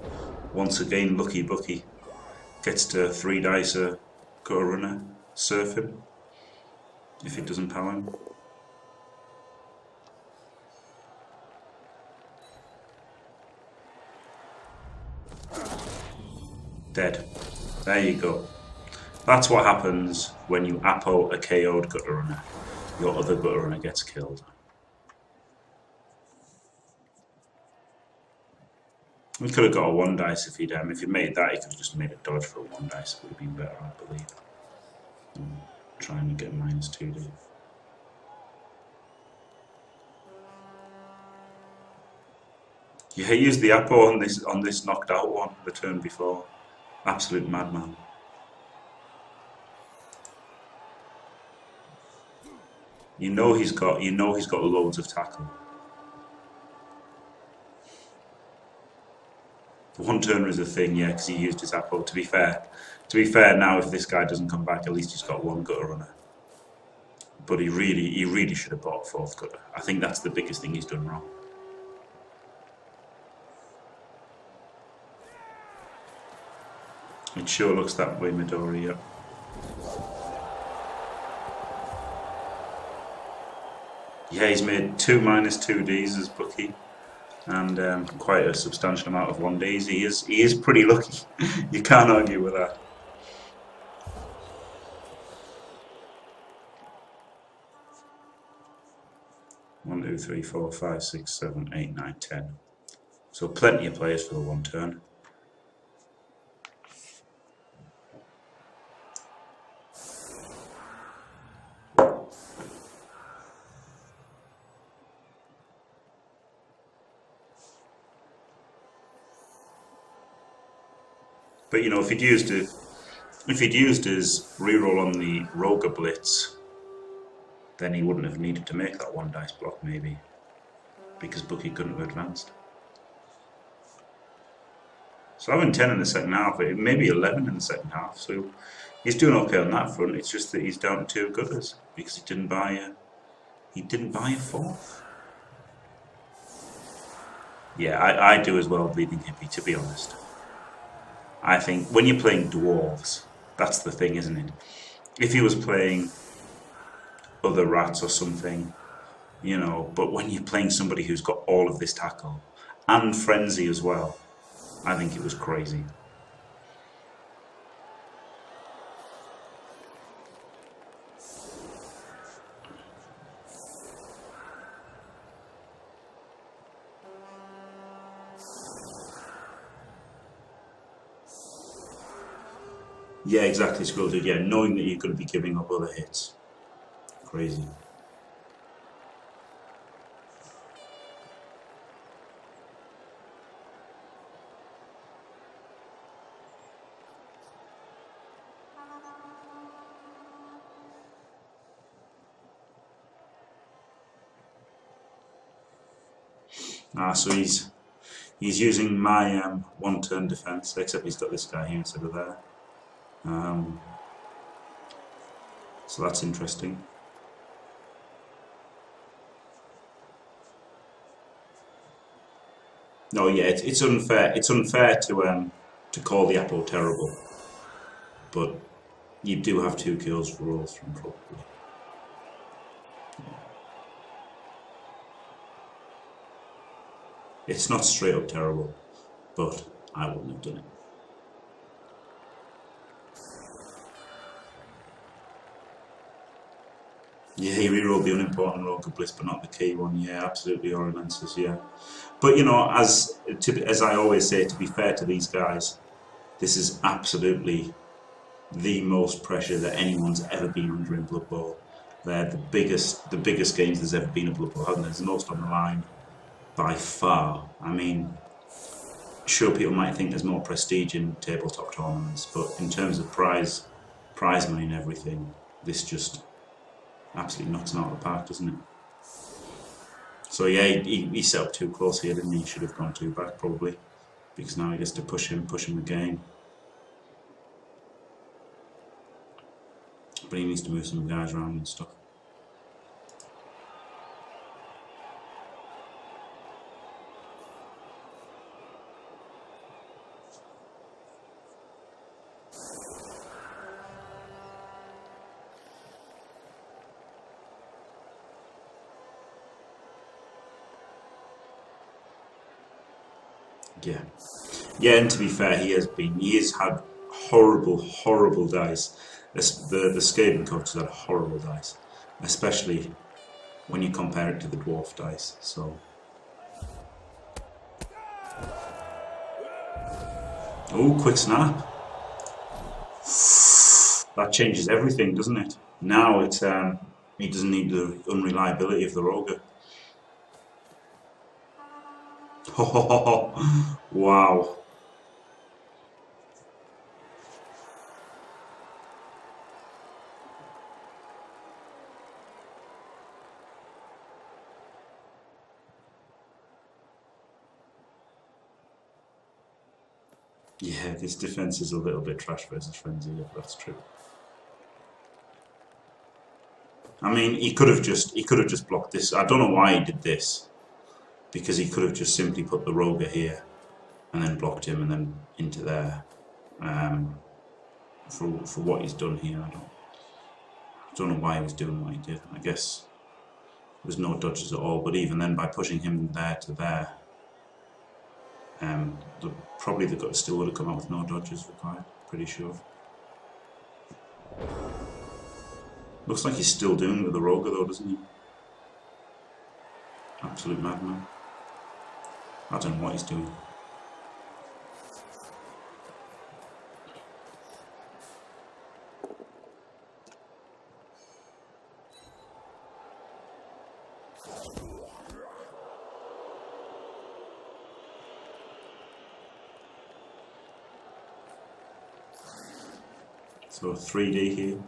once again, Lucky Bucky gets to 3 dicer, gutter runner, surf him if it doesn't power him. Dead. There you go. That's what happens when you Apo a KO'd gutter runner. Your other gutter runner gets killed. We could have got a 1 dice if he made that, he could have just made a dodge for a 1 dice. It would have been better, I believe. Trying to get minus 2D. Yeah, he used the Apo on this knocked out one the turn before. Absolute madman. You know he's got loads of tackle. The 1 turner is a thing, yeah, because he used his Apo. To be fair, now if this guy doesn't come back, at least he's got 1 gutter runner. But he really should have bought 4th gutter. I think that's the biggest thing he's done wrong. It sure looks that way, Midori, yeah. Yeah, he's made 2 minus 2Ds as Bucky. And quite a substantial amount of 1Ds. He is pretty lucky. You can't argue with that. One, 2, 3, 4, 5, 6, 7, 8, 9, 10. So plenty of players for the 1 turn. But you know, if he'd used his reroll on the Roger Blitz, then he wouldn't have needed to make that 1 dice block, maybe, because Bucky couldn't have advanced. So having 10 in the second half, maybe 11 in the second half. So he's doing okay on that front. It's just that he's down to 2 gutters because he didn't buy a 4th. Yeah, I do as well, Bleeding Hippie, to be honest. I think when you're playing Dwarves, that's the thing, isn't it? If he was playing other rats or something, you know, but when you're playing somebody who's got all of this tackle and frenzy as well, I think it was crazy. Yeah, exactly, Scroll did. Yeah, knowing that you're going to be giving up other hits. Crazy. So he's using my 1 turn defense, except he's got this guy here instead of there. So that's interesting. No, yeah, it's unfair. It's unfair to call the Apple terrible, but you do have 2 kills for rolls from probably. It's not straight up terrible, but I wouldn't have done it. Yeah, he rerolled the unimportant Roker Bliss, but not the key one. Yeah, absolutely, Ornances, yeah. But you know, as I always say, to be fair to these guys, this is absolutely the most pressure that anyone's ever been under in Blood Bowl. They're the biggest games there's ever been in Blood Bowl, hasn't there? There's the most on the line by far. I mean, sure, people might think there's more prestige in tabletop tournaments, but in terms of prize money and everything, this just absolutely knocks them out of the park, doesn't it? So yeah, he set up too close here, didn't he? He should have gone too back probably, because now he gets to push him again. But he needs to move some guys around and stuff. Yeah. Yeah, and to be fair, he has had horrible dice. The Skaven coach has had horrible dice, especially when you compare it to the dwarf dice. So, oh, quick snap! That changes everything, doesn't it? Now it's he doesn't need the unreliability of the rogue. Wow. Yeah, this defense is a little bit trash versus Frenzy, if that's true. I mean, he could have just blocked this. I don't know why he did this, because he could have just simply put the rogue here and then blocked him and then into there. For what he's done here, I don't know why he was doing what he did. I guess there was no dodges at all, but even then, by pushing him there to there, probably the still would have come out with no dodges required, pretty sure. Looks like he's still doing with the rogue though, doesn't he? Absolute madman. I don't know what he's doing. So 3D here.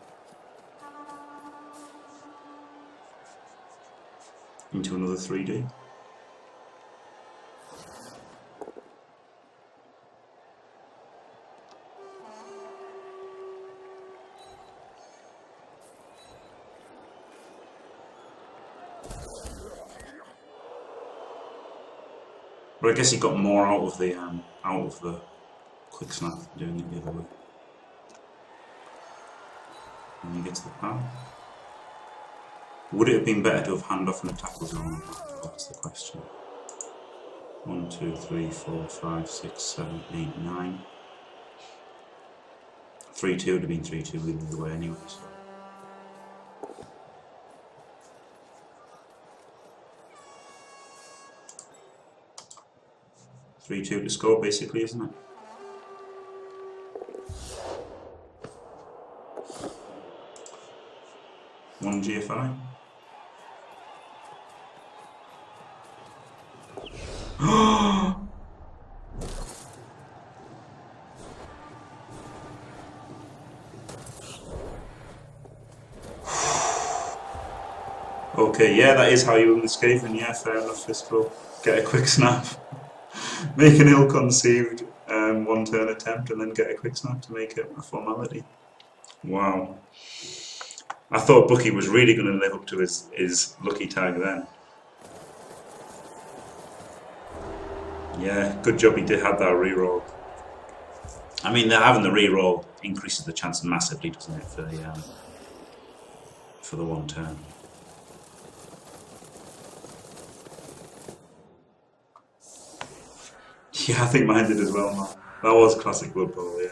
Into another 3D. But I guess he got more out of the quick snap doing it the other way. When you get to the power. Would it have been better to have hand off and a tackle zone? That's the question. 1, 2, 3, 4, 5, 6, 7, 8, 9. 3-2 would have been 3-2 either way anyway. So. (3-2) to score, basically, isn't it? One GFI. Okay, yeah, that is how you win the Skaven. Yeah, fair enough, Fiscal. Get a quick snap. Make an ill-conceived one-turn attempt and then get a quick snap to make it a formality. Wow. I thought Bucky was really going to live up to his lucky tag then. Yeah, good job he did have that reroll. I mean, having the reroll increases the chance massively, doesn't it, for the one turn. Yeah, I think mine did as well, man. That was classic Blood Bowl, yeah.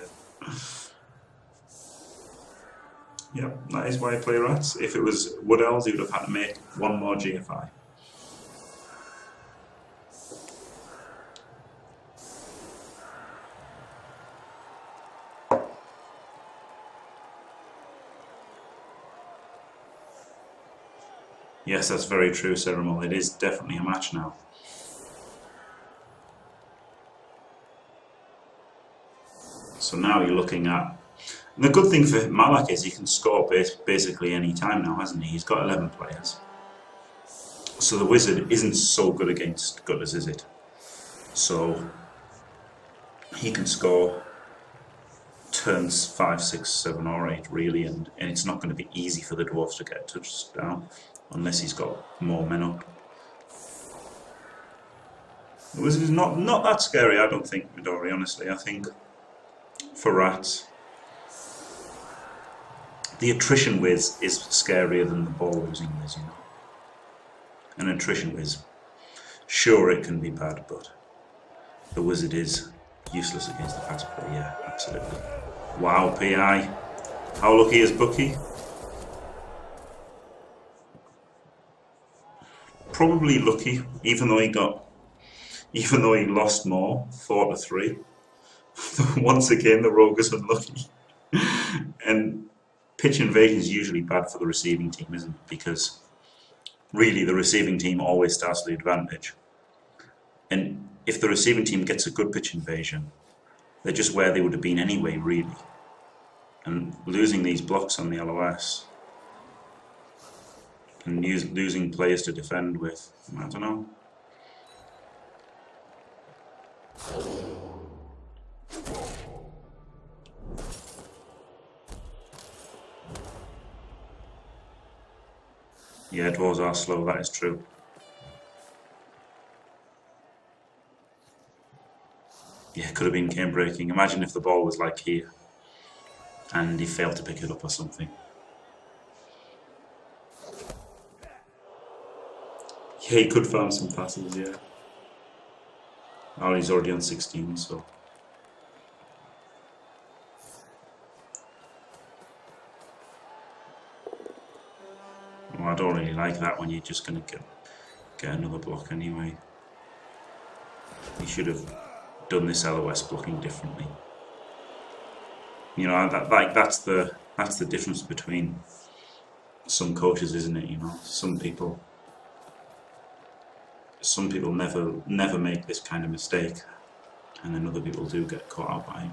Yep, that is why I play Rats. If it was Wood Elves, he would have had to make one more GFI. Yes, that's very true, Ceremony. It is definitely a match now. So now you're looking at... And the good thing for Mallak is he can score basically any time now, hasn't he? He's got 11 players. So the Wizard isn't so good against Gutters, is it? So he can score turns 5, 6, 7 or 8 really, and it's not going to be easy for the Dwarfs to get a touchdown unless he's got more men up. The Wizard is not that scary, I don't think, Midori, honestly. I think for Rats, the attrition whiz is scarier than the ball losing whiz, you know. An attrition whiz, sure it can be bad, but the Wizard is useless against the fast player, yeah, absolutely. Wow, PI. How lucky is Bucky? Probably lucky, even though he lost more, 4-3. Once again, the Rogue is unlucky. And pitch invasion is usually bad for the receiving team, isn't it? Because really the receiving team always starts with the advantage. And if the receiving team gets a good pitch invasion, they're just where they would have been anyway, really. And losing these blocks on the LOS and losing players to defend with, I don't know. Yeah, Dwarves are slow, that is true. Yeah, it could have been game breaking. Imagine if the ball was like here and he failed to pick it up or something. Yeah, he could farm some passes, yeah. Oh, he's already on 16, so... Well, I don't really like that when you're just going to get another block anyway. You should have done this LOS blocking differently. You know, that's the difference between some coaches, isn't it? You know, some people never make this kind of mistake, and then other people do get caught out by it.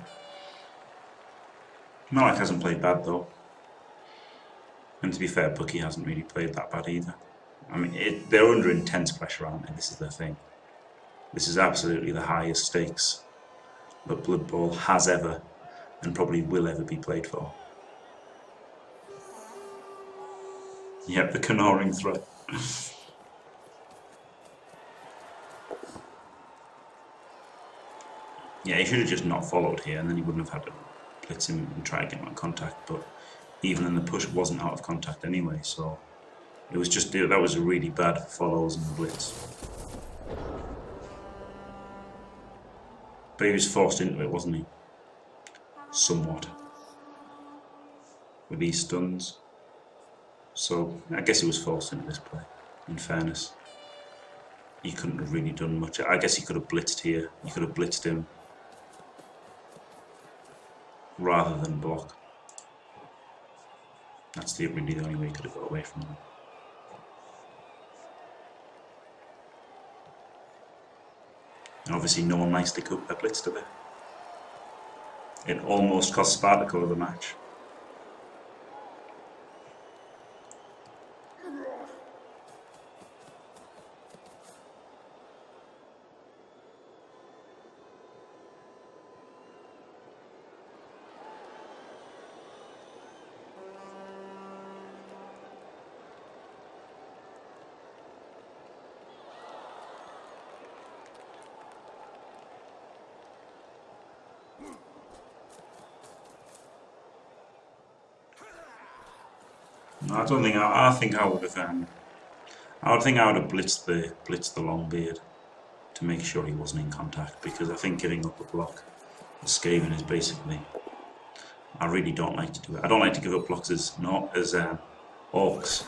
Mallak hasn't played bad though, and to be fair, Bucky hasn't really played that bad either. I mean, they're under intense pressure, aren't they? This is the thing. This is absolutely the highest stakes that Blood Bowl has ever and probably will ever be played for. Yep, the canoring threat. Yeah, he should have just not followed here, and then he wouldn't have had to blitz him and try to get him on contact, but even then the push wasn't out of contact anyway, so it was just, that was a really bad follows and blitz. But he was forced into it, wasn't he? Somewhat. With these stuns. So, I guess he was forced into this play, in fairness. He couldn't have really done much. I guess he could have blitzed here. You could have blitzed him rather than block. That's really the only way he could have got away from him. And obviously no one likes to cook their blitz, do they? It almost cost Spartaco the match. I don't think I think I would have I think I would have blitzed the long beard to make sure he wasn't in contact, because I think giving up a block as Skaven is basically, I really don't like to do it. I don't like to give up blocks as orcs.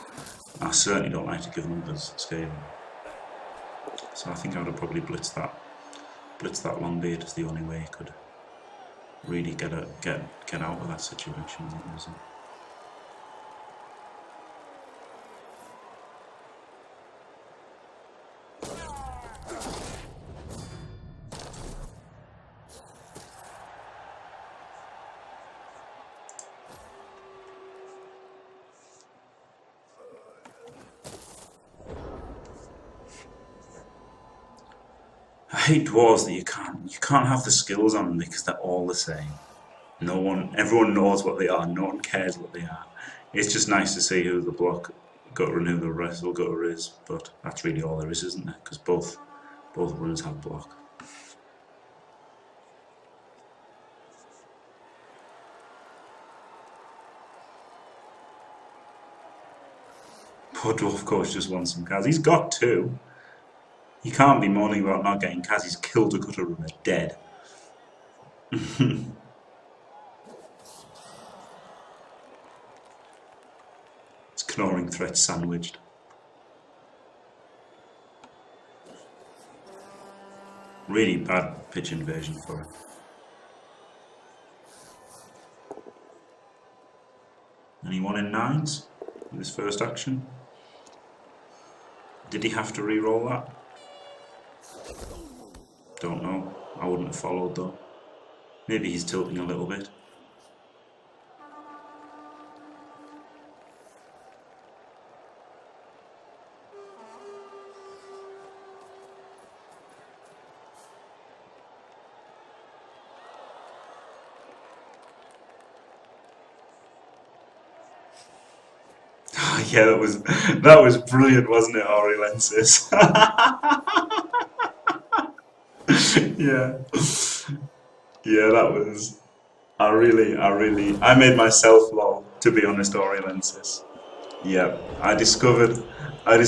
I certainly don't like to give them up as Skaven. So I think I would have probably blitzed that long beard as the only way he could really get out of that situation. I hate dwarves that you can't have the skills on them because they're all the same. Everyone knows what they are. No one cares what they are. It's just nice to see who the block gutter and who the wrestle gutter is, but that's really all there is, isn't there? Because both runners have block. Poor dwarf coach just wants some Kaz. He's got two. He can't be moaning about not getting Kaz. He's killed a gutter runner dead. It's Knorring threat sandwiched. Really bad pitch invasion for him. Anyone in nines in this first action? Did he have to re-roll that? Don't know. I wouldn't have followed though. Maybe he's tilting a little bit. Yeah, that was brilliant, wasn't it, Ori Lensis? Yeah, yeah, that was. I made myself lol. To be honest, Ori Lensis. Yeah, I discovered the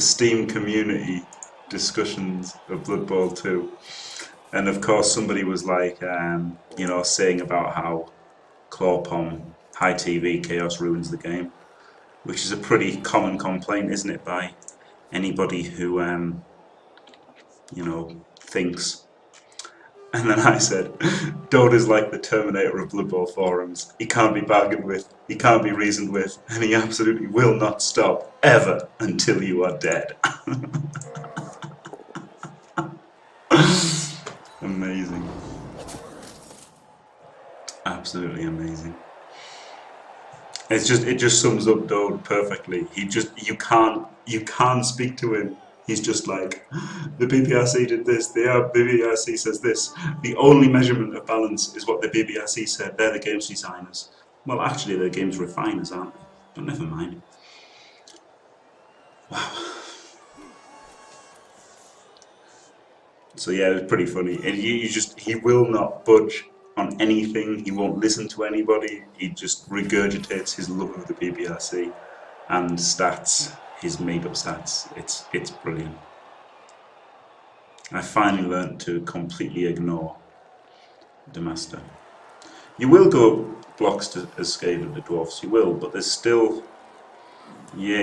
Steam community discussions of Blood Bowl 2, and of course somebody was like, saying about how Clawpom high TV chaos ruins the game, which is a pretty common complaint, isn't it, by anybody who thinks. And then I said, Doda's like the Terminator of Blood Bowl forums. He can't be bargained with, he can't be reasoned with, and he absolutely will not stop, ever, until you are dead. Amazing. Absolutely amazing. It just sums up Dode perfectly. You can't speak to him. He's just like, the BBRC did this, the BBRC says this. The only measurement of balance is what the BBRC said. They're the games designers. Well, actually, they're games refiners, aren't they? But never mind. Wow. So yeah, it was pretty funny. And he will not budge on anything. He won't listen to anybody. He just regurgitates his love of the BBRC and stats, his made-up stats. It's brilliant. I finally learned to completely ignore the master. You will go blocks as Skaven to dwarfs. You will, but there's still, yeah,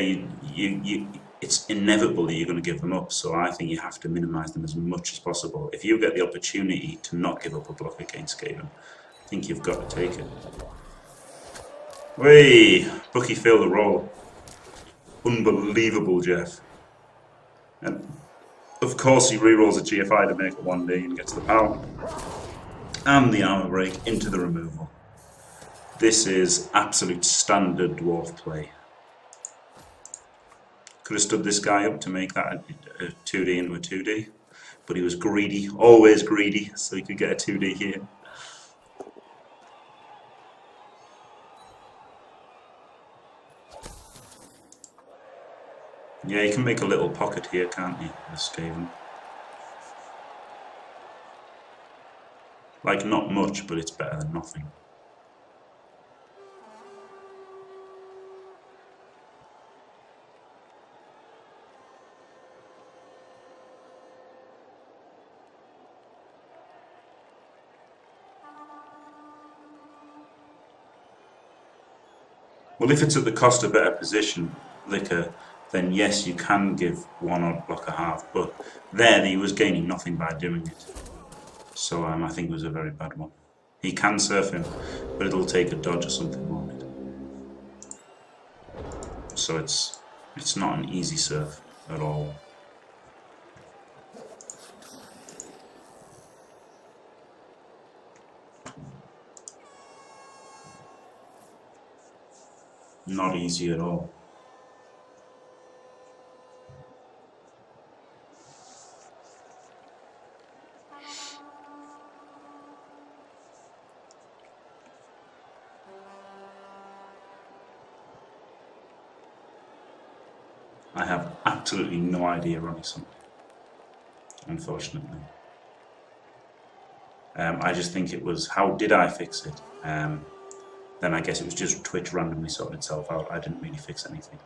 it's inevitable that you're going to give them up. So I think you have to minimise them as much as possible. If you get the opportunity to not give up a block against Skaven, I think you've got to take it. Way, Bucky failed the roll. Unbelievable, Jeff. And of course he rerolls a GFI to make it 1D and gets the power. And the armor break into the removal. This is absolute standard dwarf play. Could have stood this guy up to make that a 2D into a 2D, but he was greedy, always greedy, so he could get a 2D here. Yeah, you can make a little pocket here, can't you, with Skaven? Like, not much, but it's better than nothing. Well, if it's at the cost of better position, Liquor, then yes, you can give one odd block a half, but there he was gaining nothing by doing it. So I think it was a very bad one. He can surf him, but it'll take a dodge or something on it. So it's not an easy surf at all. Not easy at all. I have absolutely no idea, Ronison. Unfortunately. I just think it was, how did I fix it? Then I guess it was just Twitch randomly sorting itself out. I didn't really fix anything.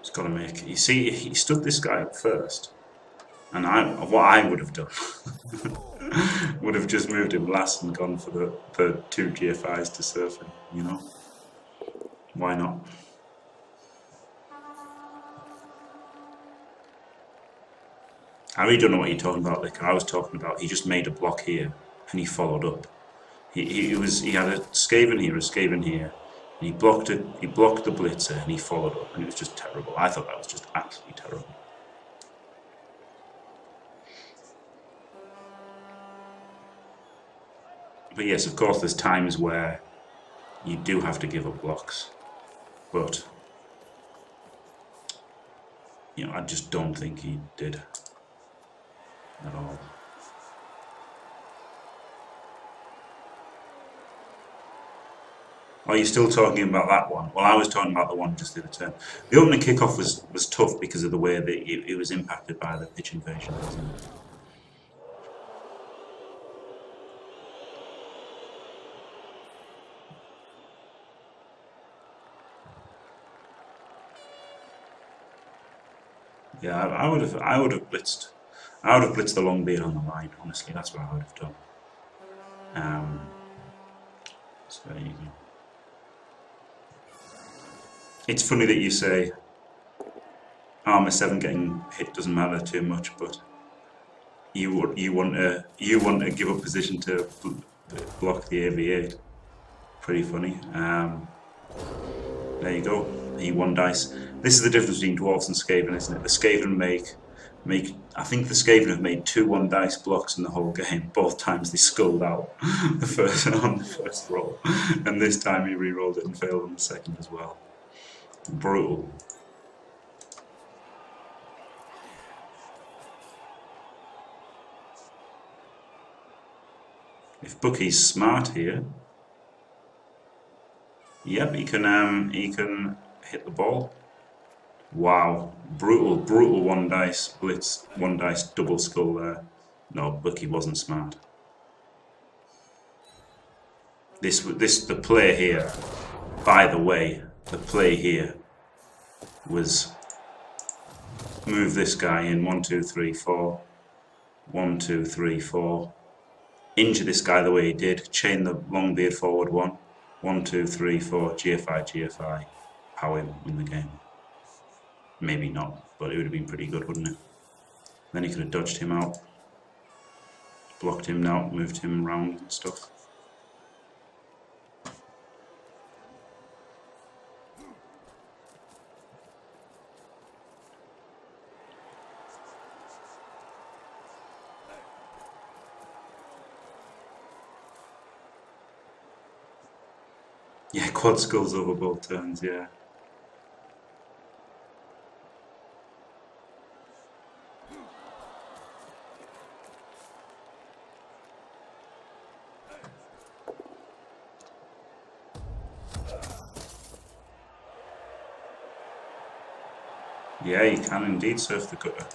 It's got to make. You see, he stood this guy up first, and what I would have done would have just moved him last and gone for the 2 GFIs to surf him. You know, why not? I really don't know what you're talking about, Licker. I was talking about he just made a block here and he followed up. He had a Skaven here, a Skaven here, and he blocked it. He blocked the blitzer and he followed up, and it was just terrible. I thought that was just absolutely terrible. But yes, of course, there's times where you do have to give up blocks, but you know, I just don't think he did at all. Are you still talking about that one? Well, I was talking about the one just the other turn. The opening kickoff was tough because of the way that it was impacted by the pitch invasion, wasn't it? Yeah, I would have blitzed. I would have blitzed the long beard on the line. Honestly, that's what I would have done. So there you go. It's funny that you say armor 7 getting hit doesn't matter too much, but you want to give up position to block the AV8. Pretty funny. There you go. He 1 dice. This is the difference between Dwarfs and Skaven, isn't it? The Skaven make. I think the Skaven have made 2 1 dice blocks in the whole game. Both times they sculled out on the first roll, and this time he re-rolled it and failed on the second as well. Brutal. If Bucky's smart here, yep, he can hit the ball. Wow, brutal 1 dice blitz, 1 dice double skull there. No, Bucky wasn't smart. The play here, by the way, the play here was move this guy in 1, 2, 3, 4, 1, 2, 3, 4. Injure this guy the way he did. Chain the long beard forward 1, 1, 2, 3, 4. GFI. Power him in the game. Maybe not, but it would have been pretty good, wouldn't it? Then he could have dodged him out, blocked him out, moved him around and stuff. Yeah, quad skulls over both turns, yeah. Yeah, you can indeed surf the gutter.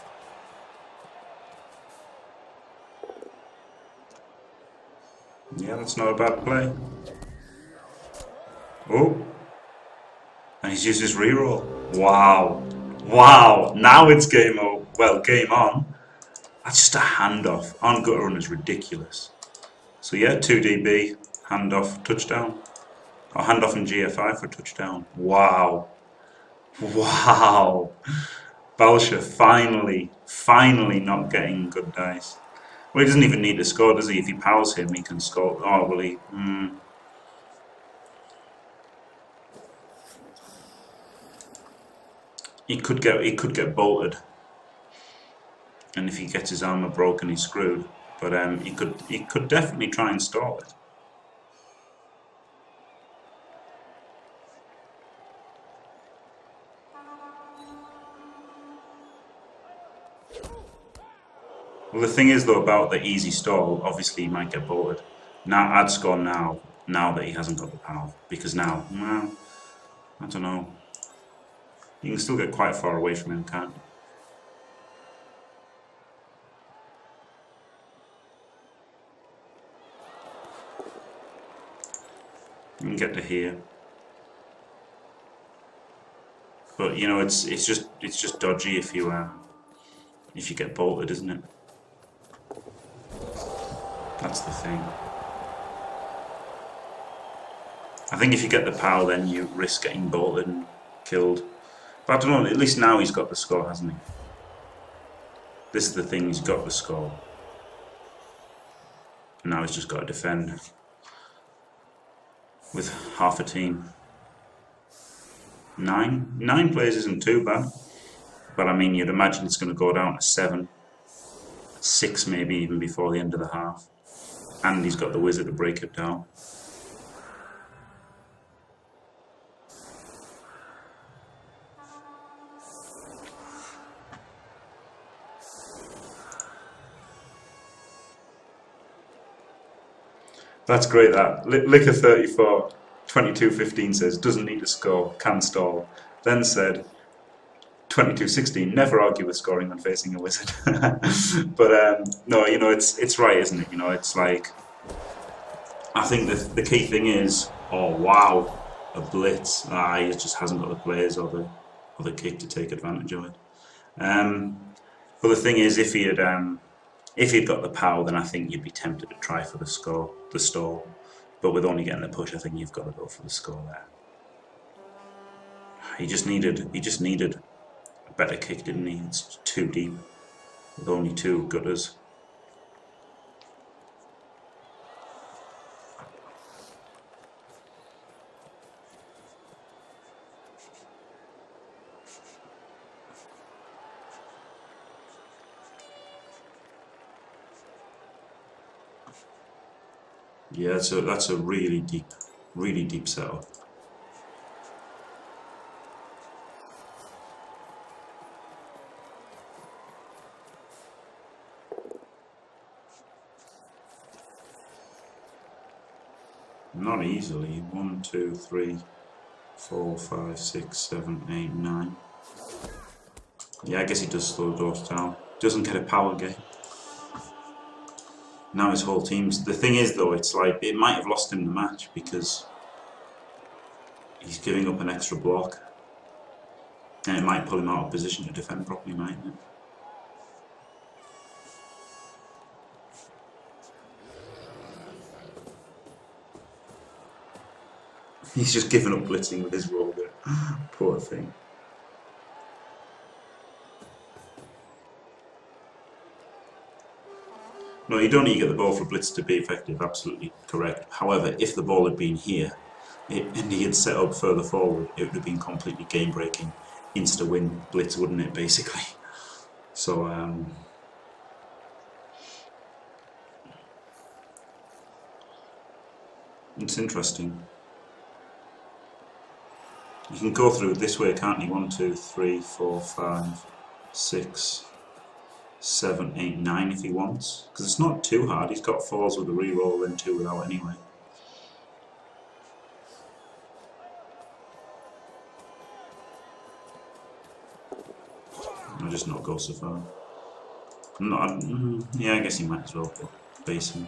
Yeah, that's not a bad play. Oh! And he's used his reroll. Wow. Wow! Now it's game over. Well, game on. That's just a handoff. On gutter run is ridiculous. So yeah, 2DB, handoff, touchdown. Or handoff and GFI for touchdown. Wow. Wow. Balsha finally not getting good dice. Well, he doesn't even need to score, does he? If he powers him, he can score. Oh, well, he could get bolted, and if he gets his armor broken, he's screwed. But he could definitely try and stall it. Well, the thing is though about the easy stall, obviously he might get bolted. Now I'd score now that he hasn't got the power, because now, well, I don't know. You can still get quite far away from him, can't you? You can get to here, but you know it's just dodgy if you get bolted, isn't it? That's the thing. I think if you get the POW, then you risk getting bolted and killed. But I don't know, at least now he's got the score, hasn't he? This is the thing, he's got the score. Now he's just got to defend with half a team. Nine players isn't too bad. But I mean, you'd imagine it's going to go down to 7, 6 maybe even before the end of the half. And he's got the wizard to break it down. That's great, that. Licker34, 2215 says, doesn't need to score, can stall. Then said, 2216, never argue with scoring when facing a wizard. But no, you know, it's right, isn't it? You know, it's like, I think the key thing is, oh wow, a blitz. He just hasn't got the players or the kick to take advantage of it. But the thing is, if he'd got the power, then I think you'd be tempted to try for the stall. But with only getting the push, I think you've got to go for the score there. He just needed a better kick, didn't he? It's too deep with only 2 gutters. Yeah, that's a really deep setup. Not easily. 1, 2, 3, 4, 5, 6, 7, 8, 9. Yeah, I guess he does slow Dwarfs down. Doesn't get a power game. Now his whole team's... The thing is though, it's like, it might have lost him the match because he's giving up an extra block. And it might pull him out of position to defend properly, mightn't it? He's just given up blitzing with his roll there. Poor thing. No, you don't need to get the ball for blitz to be effective, absolutely correct. However, if the ball had been here, and he had set up further forward, it would have been completely game-breaking, insta-win blitz, wouldn't it, basically? So, it's interesting. You can go through this way, can't you? 1, 2, 3, 4, 5, 6, 7, 8, 9 if he wants. Because it's not too hard. He's got 4s with a reroll and 2 without anyway. I'll just not go so far. Yeah, I guess he might as well base him.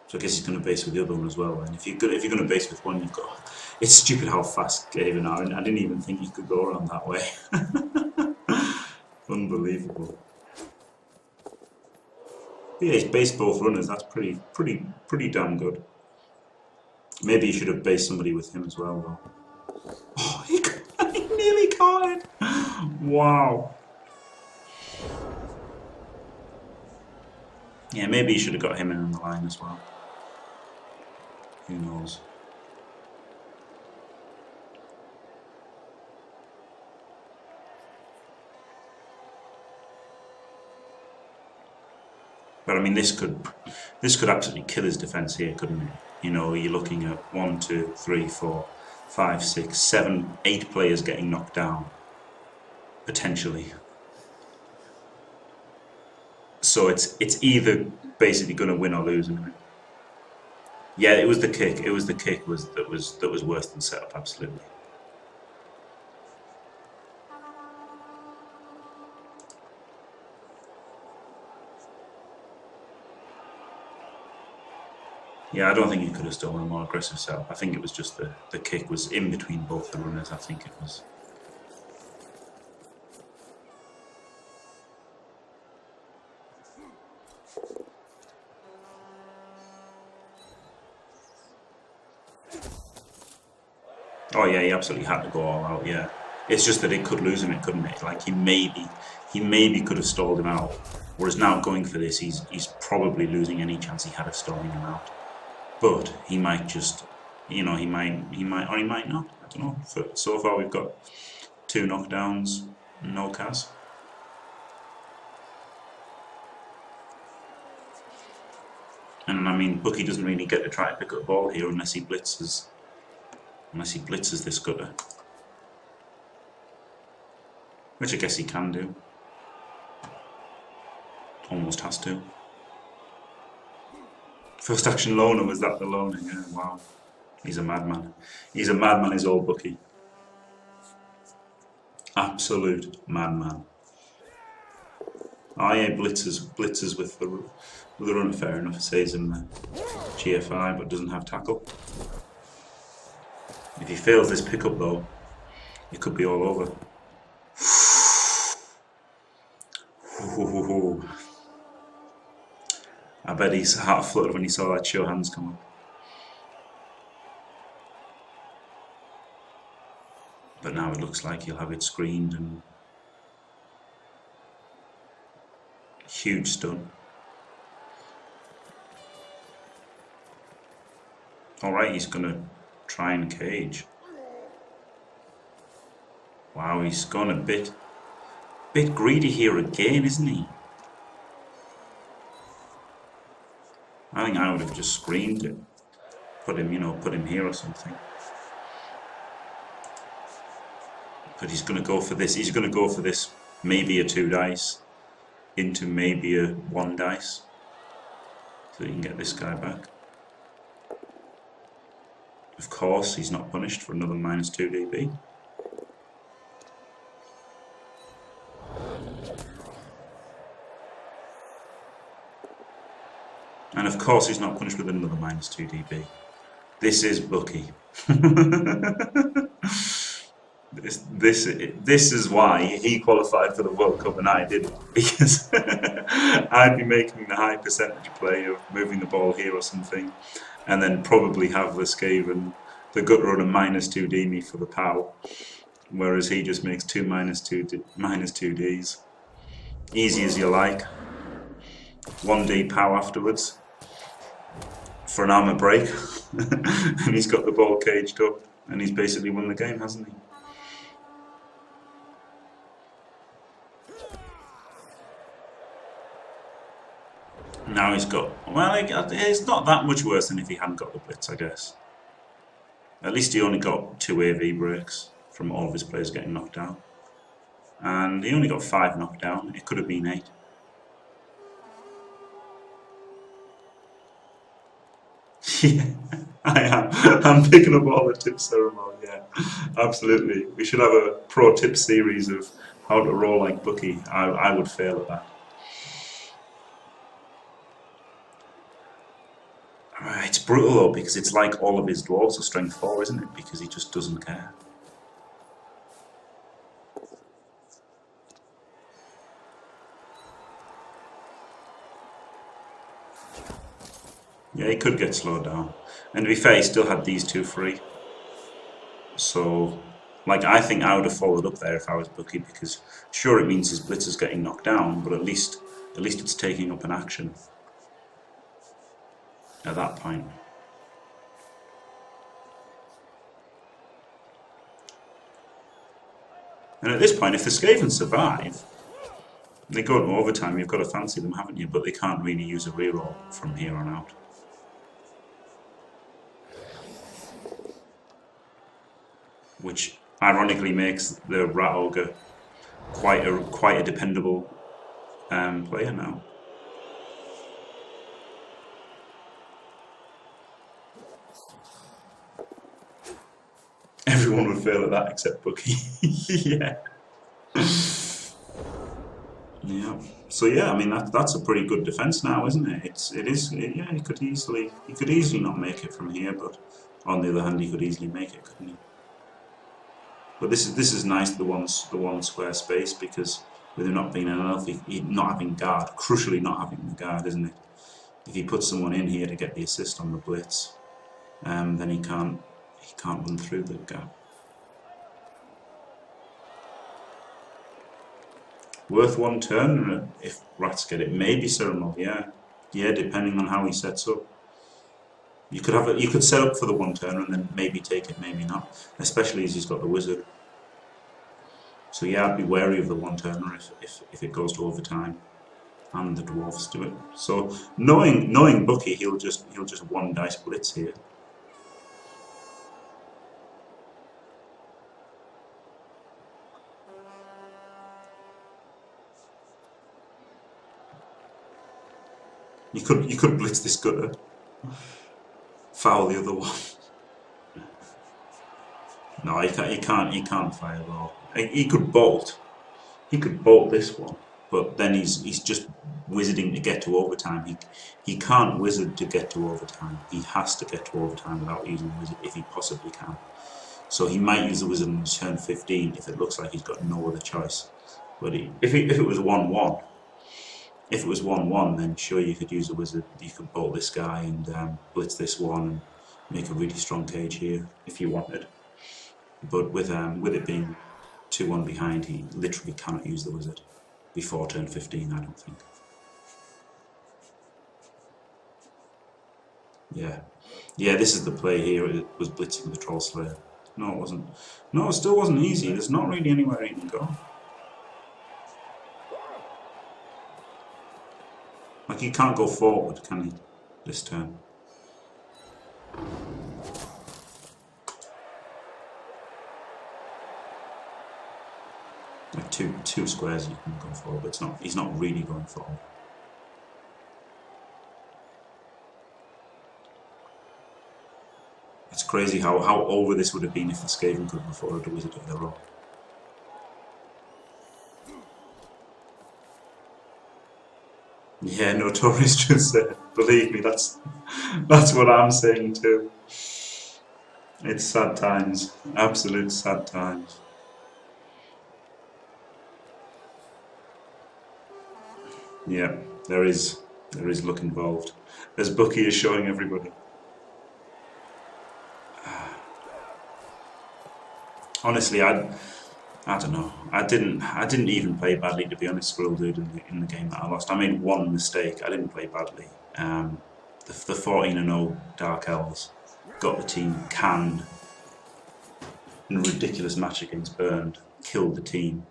So I guess he's going to base with the other one as well. And if you're going to base with one, you've got... It's stupid how fast Skaven are, and I didn't even think you could go around that way. Unbelievable. But yeah, he's based both runners. That's pretty damn good. Maybe you should have based somebody with him as well, though. Oh, he nearly caught it. Wow. Yeah, maybe you should have got him in on the line as well. Who knows? But I mean, this could absolutely kill his defense here, couldn't it? You know, you're looking at 1, 2, 3, 4, 5, 6, 7, 8 players getting knocked down, potentially. So it's either basically going to win or lose. Yeah, it was the kick. It was the kick that was worse than setup. Absolutely. Yeah, I don't think he could have stolen a more aggressive setup. I think it was just the kick was in between both the runners. I think it was. Oh yeah, he absolutely had to go all out. Yeah, it's just that it could lose him. It couldn't it? Like he maybe could have stalled him out. Whereas now going for this, he's probably losing any chance he had of stalling him out. But he might just, you know, he might, or he might not. I don't know. So far we've got 2 knockdowns, no Kaz. And I mean, Bucky doesn't really get to try and pick up the ball here unless he blitzes. Unless he blitzes this gutter. Which I guess he can do. Almost has to. First action loner, was that the loner? Yeah, wow. He's a madman. He's a madman, is old Bucky. Absolute madman. Oh yeah, blitzes with the runner, fair enough. It says in the GFI, but doesn't have tackle. If he fails this pickup though, it could be all over. I bet his heart fluttered when he saw that show hands come up. But now it looks like he'll have it screened and huge stun. Alright, he's gonna try and cage. Wow, he's gone a bit greedy here again, isn't he? I think I would have just screened it. Put him here or something. But he's gonna go for this. He's gonna go for this. Maybe a 2 dice into maybe a 1 dice. So he can get this guy back. Of course, he's not punished for another -2 DB. And of course he's not punished with another -2 DB. This is Bucky. This is why he qualified for the World Cup and I didn't. Because I'd be making the high percentage play of moving the ball here or something, and then probably have the Skaven, the gut runner -2 D me for the POW, whereas he just makes 2 -2 Ds. Easy as you like. 1D POW afterwards for an armor break, and he's got the ball caged up, and he's basically won the game, hasn't he? Now he's got, well, it's not that much worse than if he hadn't got the blitz, I guess. At least he only got 2 AV breaks from all of his players getting knocked down. And he only got 5 knocked down. It could have been 8. Yeah, I am. I'm picking up all the tips there, Ramon. Yeah, absolutely. We should have a pro tip series of how to roll like Bucky. I would fail at that. It's brutal though, because it's like all of his dwarves are strength 4, isn't it? Because he just doesn't care. Yeah, he could get slowed down. And to be fair, he still had these 2 free. So, like, I think I would have followed up there if I was Bucky, because sure, it means his blitz is getting knocked down, but at least it's taking up an action at that point. And at this point, if the Skaven survive, they go to overtime. You've got to fancy them, haven't you? But they can't really use a reroll from here on out. which ironically makes the Rat Ogre quite a dependable player now. Everyone would fail at that except Bucky. Yeah. Yeah. So yeah, I mean that's a pretty good defense now, isn't it? Yeah, he could easily not make it from here, but on the other hand, he could easily make it, couldn't he? But this is nice, the one square space, because with him not being an elf, not having guard, crucially not having the guard, isn't it? If he puts someone in here to get the assist on the blitz, then he can't run through the gap. Worth one turn if Rats get it. Maybe Ceremony, yeah. Yeah, depending on how he sets up. You could set up for the one turn and then maybe take it, maybe not. Especially as he's got the wizard. So yeah, I'd be wary of the one turner if it goes to overtime. And the dwarfs do it. So knowing Bucky, he'll just one dice blitz here. You could blitz this gutter. Foul the other one. No, he can't fire though. He could bolt. He could bolt this one, but then he's just wizarding to get to overtime. He can't wizard to get to overtime. He has to get to overtime without using the wizard if he possibly can. So he might use the wizard on turn 15 if it looks like he's got no other choice. But if it was 1-1. If it was 1-1, then sure you could use a wizard. You could bolt this guy and blitz this one and make a really strong cage here if you wanted. But with it being 2-1 behind, he literally cannot use the wizard before turn 15. I don't think. Yeah, this is the play here. It was blitzing the Troll Slayer. No, it wasn't. No, it still wasn't easy. There's not really anywhere he can go. Like, he can't go forward, can he, this turn? Like two squares you can go forward, but he's not really going forward. It's crazy how over this would have been if the Skaven could have afforded a wizard of their own. Yeah, Notorious just said, believe me, that's what I'm saying too. It's sad times, absolute sad times. Yeah, there is luck involved, as Bucky is showing everybody. Honestly, I don't know. I didn't even play badly, to be honest, Squirrel Dude, in the game that I lost. I made one mistake. I didn't play badly. The 14-0 Dark Elves got the team canned in a ridiculous match against Burned, killed the team,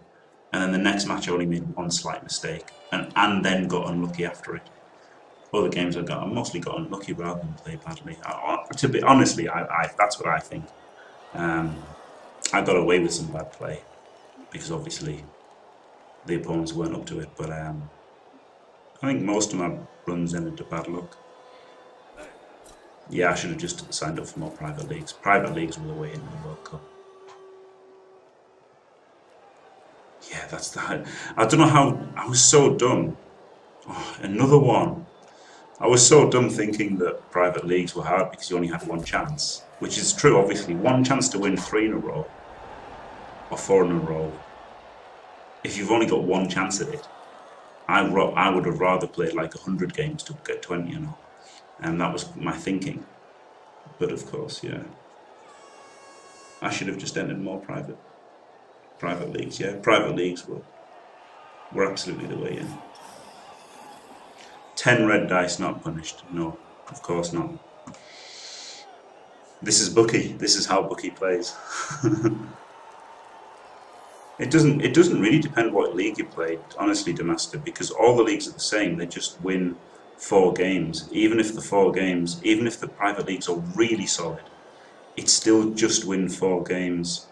and then the next match I only made one slight mistake, and then got unlucky after it. Other games I mostly got unlucky rather than play badly. To be honestly, that's what I think. I got away with some bad play because obviously the opponents weren't up to it, but I think most of my runs ended to bad luck. Yeah, I should have just signed up for more private leagues. Private leagues were the way into the World Cup. Yeah, that's that. I don't know how. I was so dumb. Oh, another one. I was so dumb thinking that private leagues were hard because you only had one chance, which is true, obviously. One chance to win 3 in a row, or 4 in a row. If you've only got one chance at it, I would have rather played like 100 games to get 20, you know. And that was my thinking. But of course, yeah. I should have just entered more private leagues, yeah. Private leagues were absolutely the way in. 10 red dice not punished. No, of course not. This is Bucky. This is how Bucky plays. It doesn't really depend what league you played, honestly, Demaster, because all the leagues are the same. They just win 4 games. Even if the private leagues are really solid, it's still just win 4 games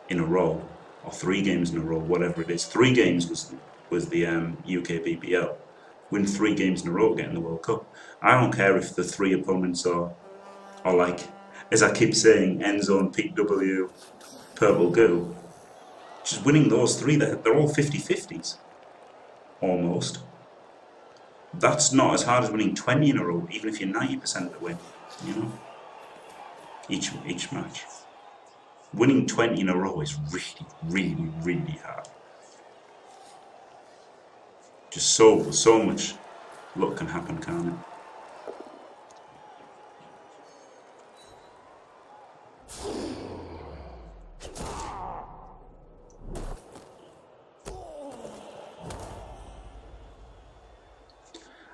in a row, or 3 games in a row, whatever it is. 3 games was the UK BBL. Win 3 games in a row, getting the World Cup. I don't care if the 3 opponents are like, as I keep saying, end zone, peak W, purple goo. Just winning those 3, they're all 50-50s, almost. That's not as hard as winning 20 in a row, even if you're 90% to win, you know, each match. Winning 20 in a row is really, really, really hard. Just so much luck can happen, can't it?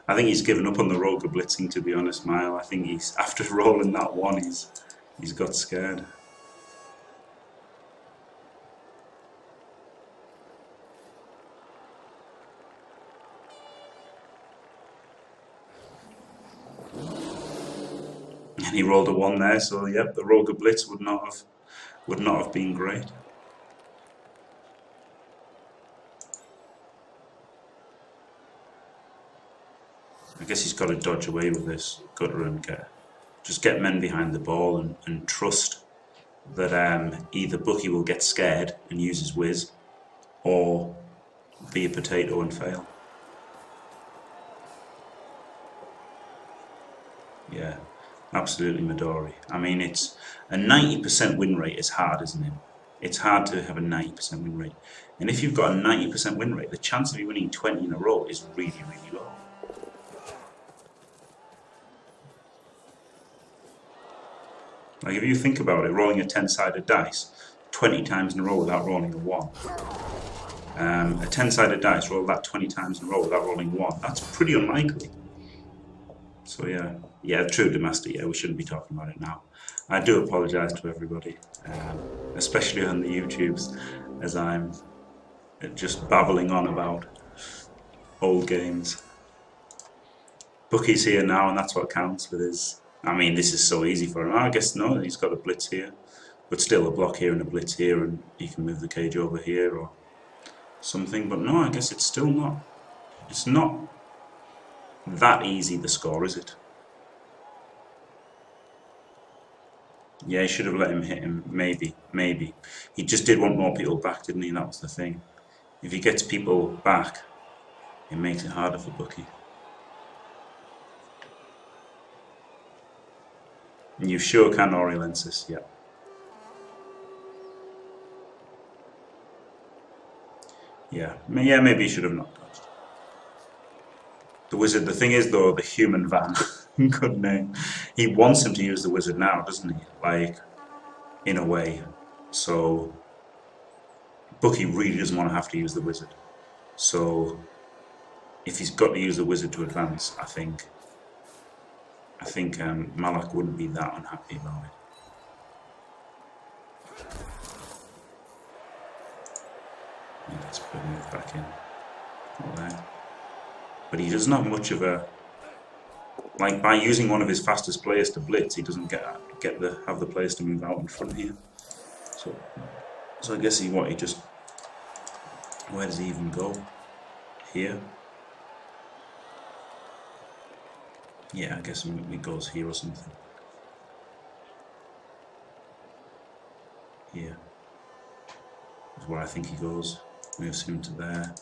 I think he's given up on the Roger blitzing, to be honest, Mile. I think he's, after rolling that one, he's got scared. And he rolled a 1 there, so yep, the Roger blitz would not have been great. I guess he's got to dodge away with this gutter and just get men behind the ball and trust that either Bucky will get scared and use his whiz, or be a potato and fail. Yeah, absolutely Midori. I mean, it's a 90% win rate is hard, isn't it? It's hard to have a 90% win rate. And if you've got a 90% win rate, the chance of you winning 20 in a row is really, really low. Like, if you think about it, rolling a 10-sided dice 20 times in a row without rolling a 1. A 10-sided dice, roll that 20 times in a row without rolling 1. That's pretty unlikely. So yeah, true Demaster, yeah, we shouldn't be talking about it now. I do apologise to everybody, especially on the YouTubes, as I'm just babbling on about old games. Bucky's here now, and that's what counts with his... I mean, this is so easy for him. I guess no, he's got a blitz here, but still a block here and a blitz here, and he can move the cage over here or something. But no, I guess it's still not... It's not that easy, the score, is it? Yeah, he should have let him hit him, maybe. He just did want more people back, didn't he? That was the thing. If he gets people back, it makes it harder for Bucky. You sure can, Oriolensis, yeah. Yeah, maybe he should have not touched. The wizard, the thing is though, the human van, good name. He wants him to use the wizard now, doesn't he? Like, in a way. So, Bucky really doesn't want to have to use the wizard. So, if he's got to use the wizard to advance, I think Mallak wouldn't be that unhappy about it. Yeah, let's put him back in. Not there. But he doesn't have much of a... Like, by using one of his fastest players to blitz, he doesn't have the players to move out in front here. So I guess he just... Where does he even go? Here? Yeah, I guess he goes here or something. Here. That's where I think he goes. Moves him to there,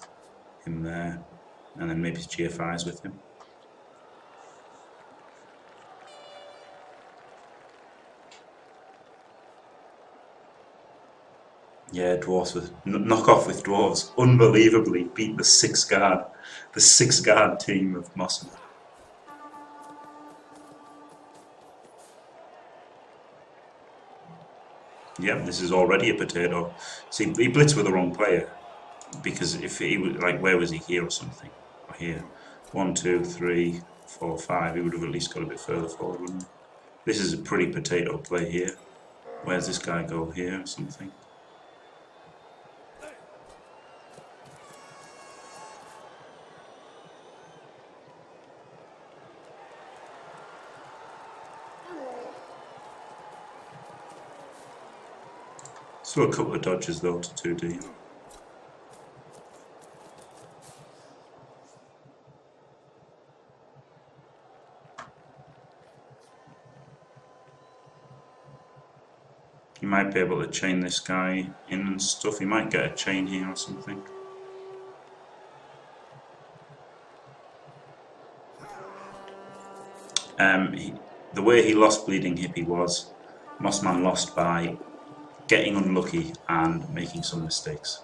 him there, and then maybe GFIs with him. Yeah, Dwarfs with knock off with Dwarves. Unbelievably beat the 6-guard team of Mossman. Yep, this is already a potato. See, he blitzed with the wrong player, because if he was like, where was he, here or something, or here? 1, 2, 3, 4, 5. He would have at least got a bit further forward, wouldn't he? This is a pretty potato play here. Where's this guy go, here or something? Still a couple of dodges though to 2D. He might be able to chain this guy in and stuff. He might get a chain here or something. The way he lost Bleeding Hippie was Mossman lost by getting unlucky and making some mistakes.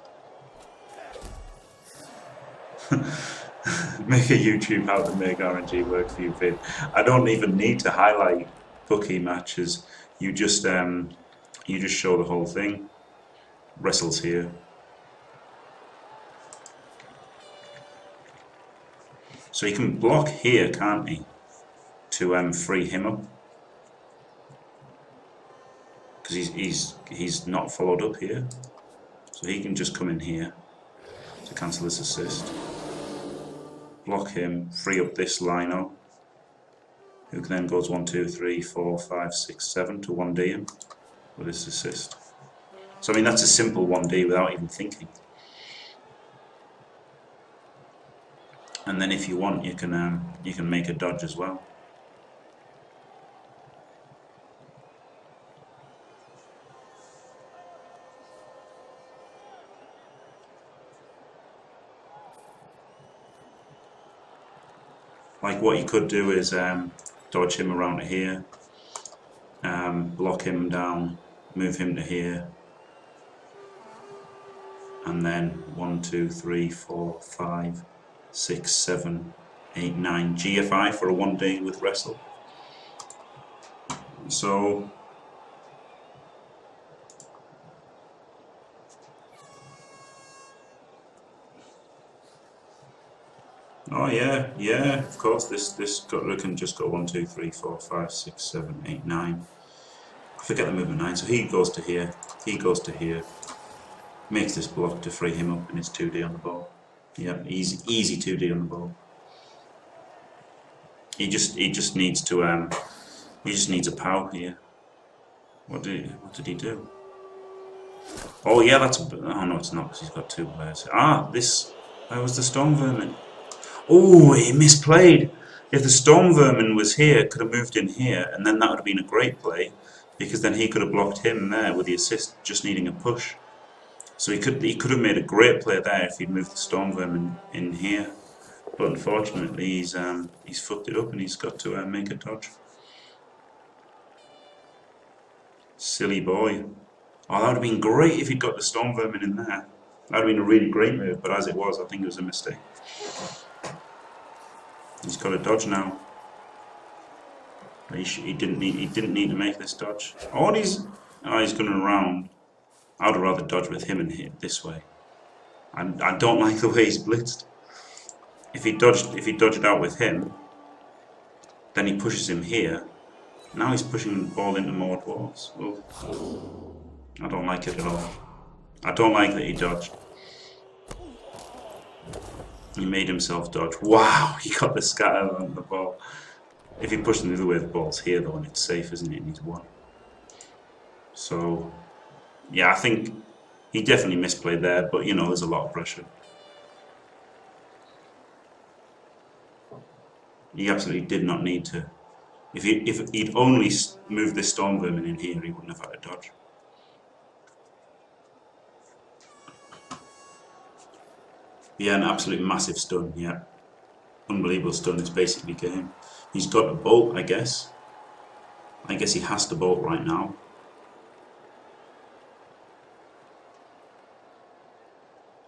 Make a YouTube how to make RNG work for you vid. I don't even need to highlight bookie matches. You just show the whole thing. Wrestles here. So he can block here, can't he? To free him up. Because he's not followed up here. So he can just come in here to cancel this assist. Block him, free up this lino, who then goes 1, 2, 3, 4, 5, 6, 7 to 1D him with his assist. So I mean that's a simple 1D without even thinking. And then if you want, you can make a dodge as well. Like what you could do is dodge him around to here, block him down, move him to here, and then 1, 2, 3, 4, 5, 6, 7, 8, 9 GFI for a 1D with wrestle. So oh yeah, of course this gutter can just go 1, 2, 3, 4, 5, 6, 7, 8, 9. I forget the movement 9, so he goes to here, he goes to here. Makes this block to free him up and it's 2D on the ball. Yeah, easy 2D on the ball. He just needs to he just needs a pow here. What did he do? Oh yeah, that's oh no it's not because he's got 2 players. Where was the Storm Vermin? Oh, he misplayed. If the Storm Vermin was here, could have moved in here, and then that would have been a great play, because then he could have blocked him there with the assist, just needing a push. So he could have made a great play there if he'd moved the Storm Vermin in here. But unfortunately, he's fucked it up and he's got to make a dodge. Silly boy. Oh, that would have been great if he'd got the Storm Vermin in there. That would have been a really great move, but as it was, I think it was a mistake. He's got a dodge now. He didn't need to make this dodge. Oh, he's going around. I'd rather dodge with him and hit this way. I don't like the way he's blitzed. If he dodged out with him, then he pushes him here. Now he's pushing the ball into more dwarves. Oh, I don't like it at all. I don't like that he dodged. He made himself dodge. Wow, he got the scatter on the ball. If he pushed him the other way, the ball's here though, and it's safe, isn't it? It needs 1. So, yeah, I think he definitely misplayed there, but you know, there's a lot of pressure. He absolutely did not need to. If he'd only moved this Storm Vermin in here, he wouldn't have had a dodge. Yeah, an absolute massive stun, yeah. Unbelievable stun, it's basically game. He's got a bolt, I guess. I guess he has to bolt right now.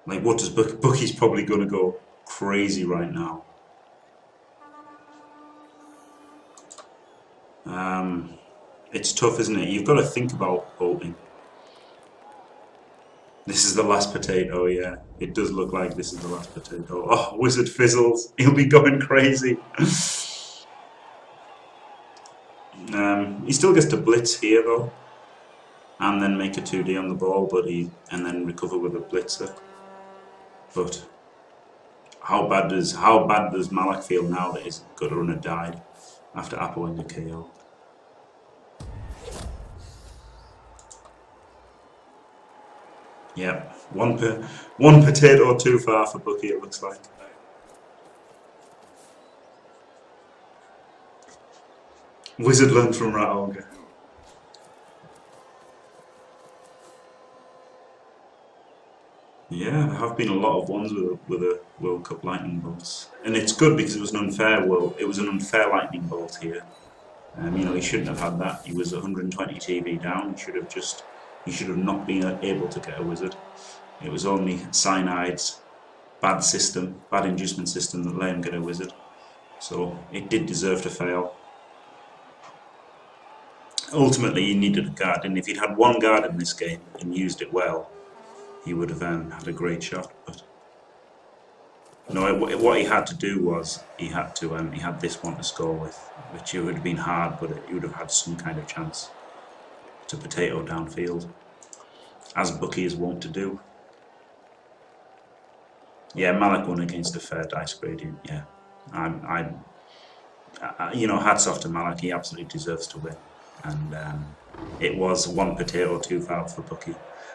Like, what does Bucky's probably going to go crazy right now. It's tough, isn't it? You've got to think about bolting. This is the last potato, yeah. It does look like this is the last potato. Oh, Wizard fizzles. He'll be going crazy. He still gets to blitz here though, and then make a 2D on the ball, and then recover with a blitzer. But how bad does Mallak feel now that his gutter runner died after appling a KO? Yeah, one potato too far for Bucky, it looks like. Wizard learned from Rat Ogre. Yeah, there have been a lot of ones with a World Cup lightning bolts, and it's good because it was an unfair lightning bolt here. You know, he shouldn't have had that. He was 120 TV down. He should have not been able to get a wizard. It was only Cyanide's bad inducement system that let him get a wizard. So it did deserve to fail. Ultimately, he needed a guard, and if he'd had one guard in this game and used it well, he would have had a great shot. But no, what he had to do was he had this one to score with, which it would have been hard, but he would have had some kind of chance to potato downfield, as Bucky is wont to do. Yeah, Mallak won against a fair dice gradient. Yeah, you know, hats off to Mallak. He absolutely deserves to win, and it was one potato too far for Bucky.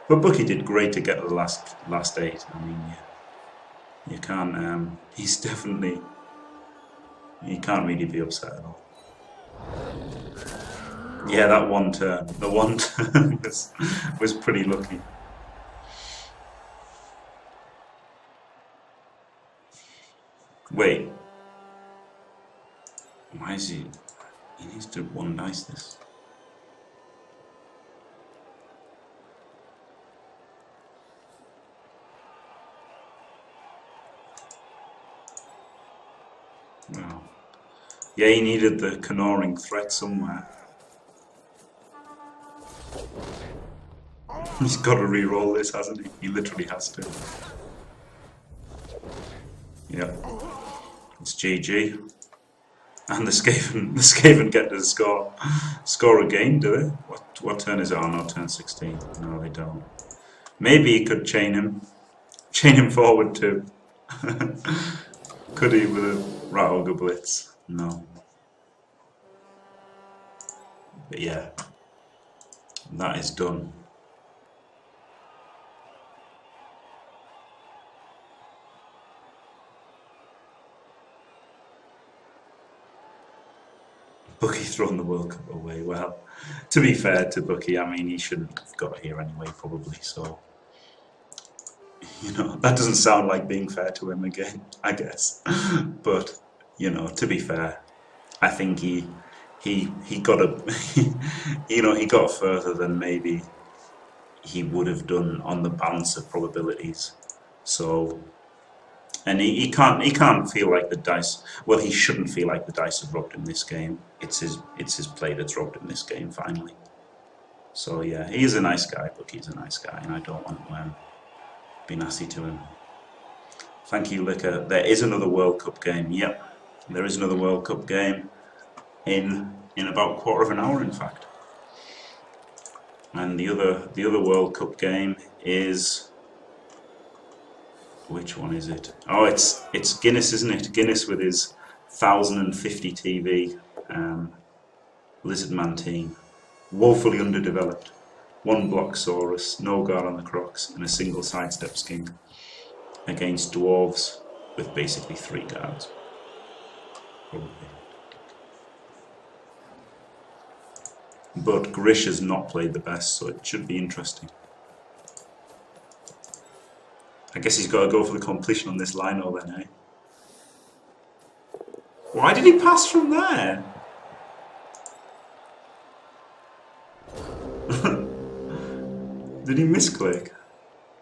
But Bucky did great to get to the last 8. I mean, yeah, you can't. He's definitely. You can't really be upset at all. Yeah, that one turn. The one turn was pretty lucky. Wait. Why is he? He needs to one dice this. Wow. Yeah, he needed the canoring threat somewhere. He's got to re-roll this, hasn't he? He literally has to. Yep. It's GG. And the Skaven get to score again, do they? What turn is it on? No, turn 16. No, they don't. Maybe he could chain him forward too. Could he with a Rat Ogre Blitz? No. But yeah, that is done. Bucky thrown the World Cup away. Well, to be fair to Bucky, I mean, he shouldn't have got here anyway, probably. So, you know, that doesn't sound like being fair to him again, I guess. But, you know, to be fair, I think he got he got further than maybe he would have done on the balance of probabilities. So. And he can't feel like the dice. Well, he shouldn't feel like the dice have robbed him this game. It's his play that's robbed him this game finally. So yeah, he is a nice guy. Look, he's a nice guy, and I don't want to be nasty to him. Thank you, Liquor. There is another World Cup game. Yep, there is another World Cup game in about a quarter of an hour, in fact. And the other World Cup game is. Which one is it? Oh, it's Guinness, isn't it? Guinness with his 1050 TV Lizardman team. Woefully underdeveloped. One Blocksaurus, no guard on the Crocs, and a single sidestep skink against Dwarves with basically 3 guards. Probably. But Grish has not played the best, so it should be interesting. I guess he's got to go for the completion on this lino then, eh? Why did he pass from there? Did he misclick?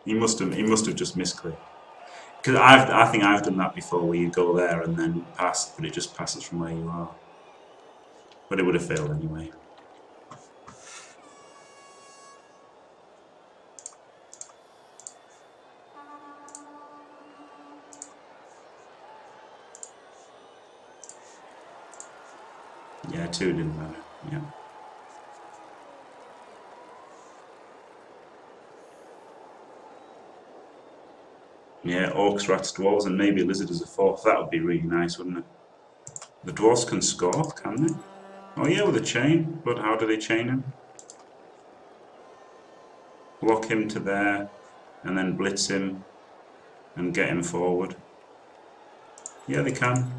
He must have just misclicked. Because I think I've done that before, where you go there and then pass, but it just passes from where you are. But it would have failed anyway. Yeah, 2 didn't matter. Yeah. Yeah, Orcs, Rats, Dwarves, and maybe a Lizard as a 4th. That would be really nice, wouldn't it? The Dwarves can score, can they? Oh yeah, with a chain. But how do they chain him? Block him to there. and then blitz him and get him forward. Yeah, they can.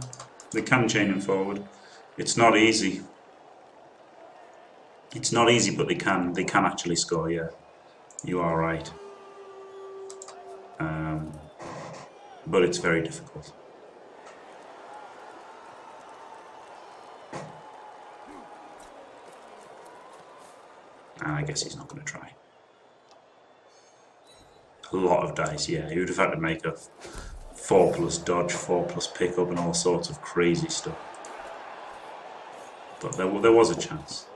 They can chain him forward. It's not easy. It's not easy, but they can. They can actually score, yeah. You are right. But it's very difficult. And I guess he's not going to try. A lot of dice, yeah. He would have had to make a 4+ dodge, 4+ pickup, and all sorts of crazy stuff. But there was a chance.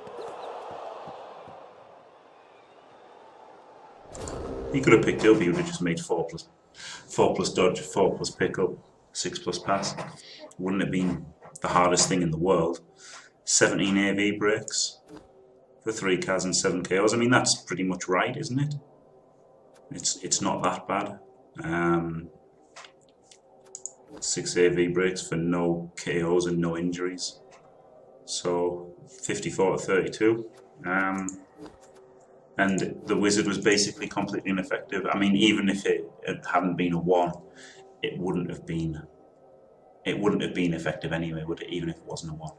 He could have picked up. He would have just made 4+ dodge, 4+ pickup, 6+ pass. Wouldn't have been the hardest thing in the world. 17 AV breaks for 3 Ks and 7 KOs. I mean, that's pretty much right, isn't it? It's not that bad. 6 AV breaks for no KOs and no injuries. So 54 to 32. And the wizard was basically completely ineffective. I mean, even if it hadn't been a 1, it wouldn't have been effective anyway, would it? Even if it wasn't a 1.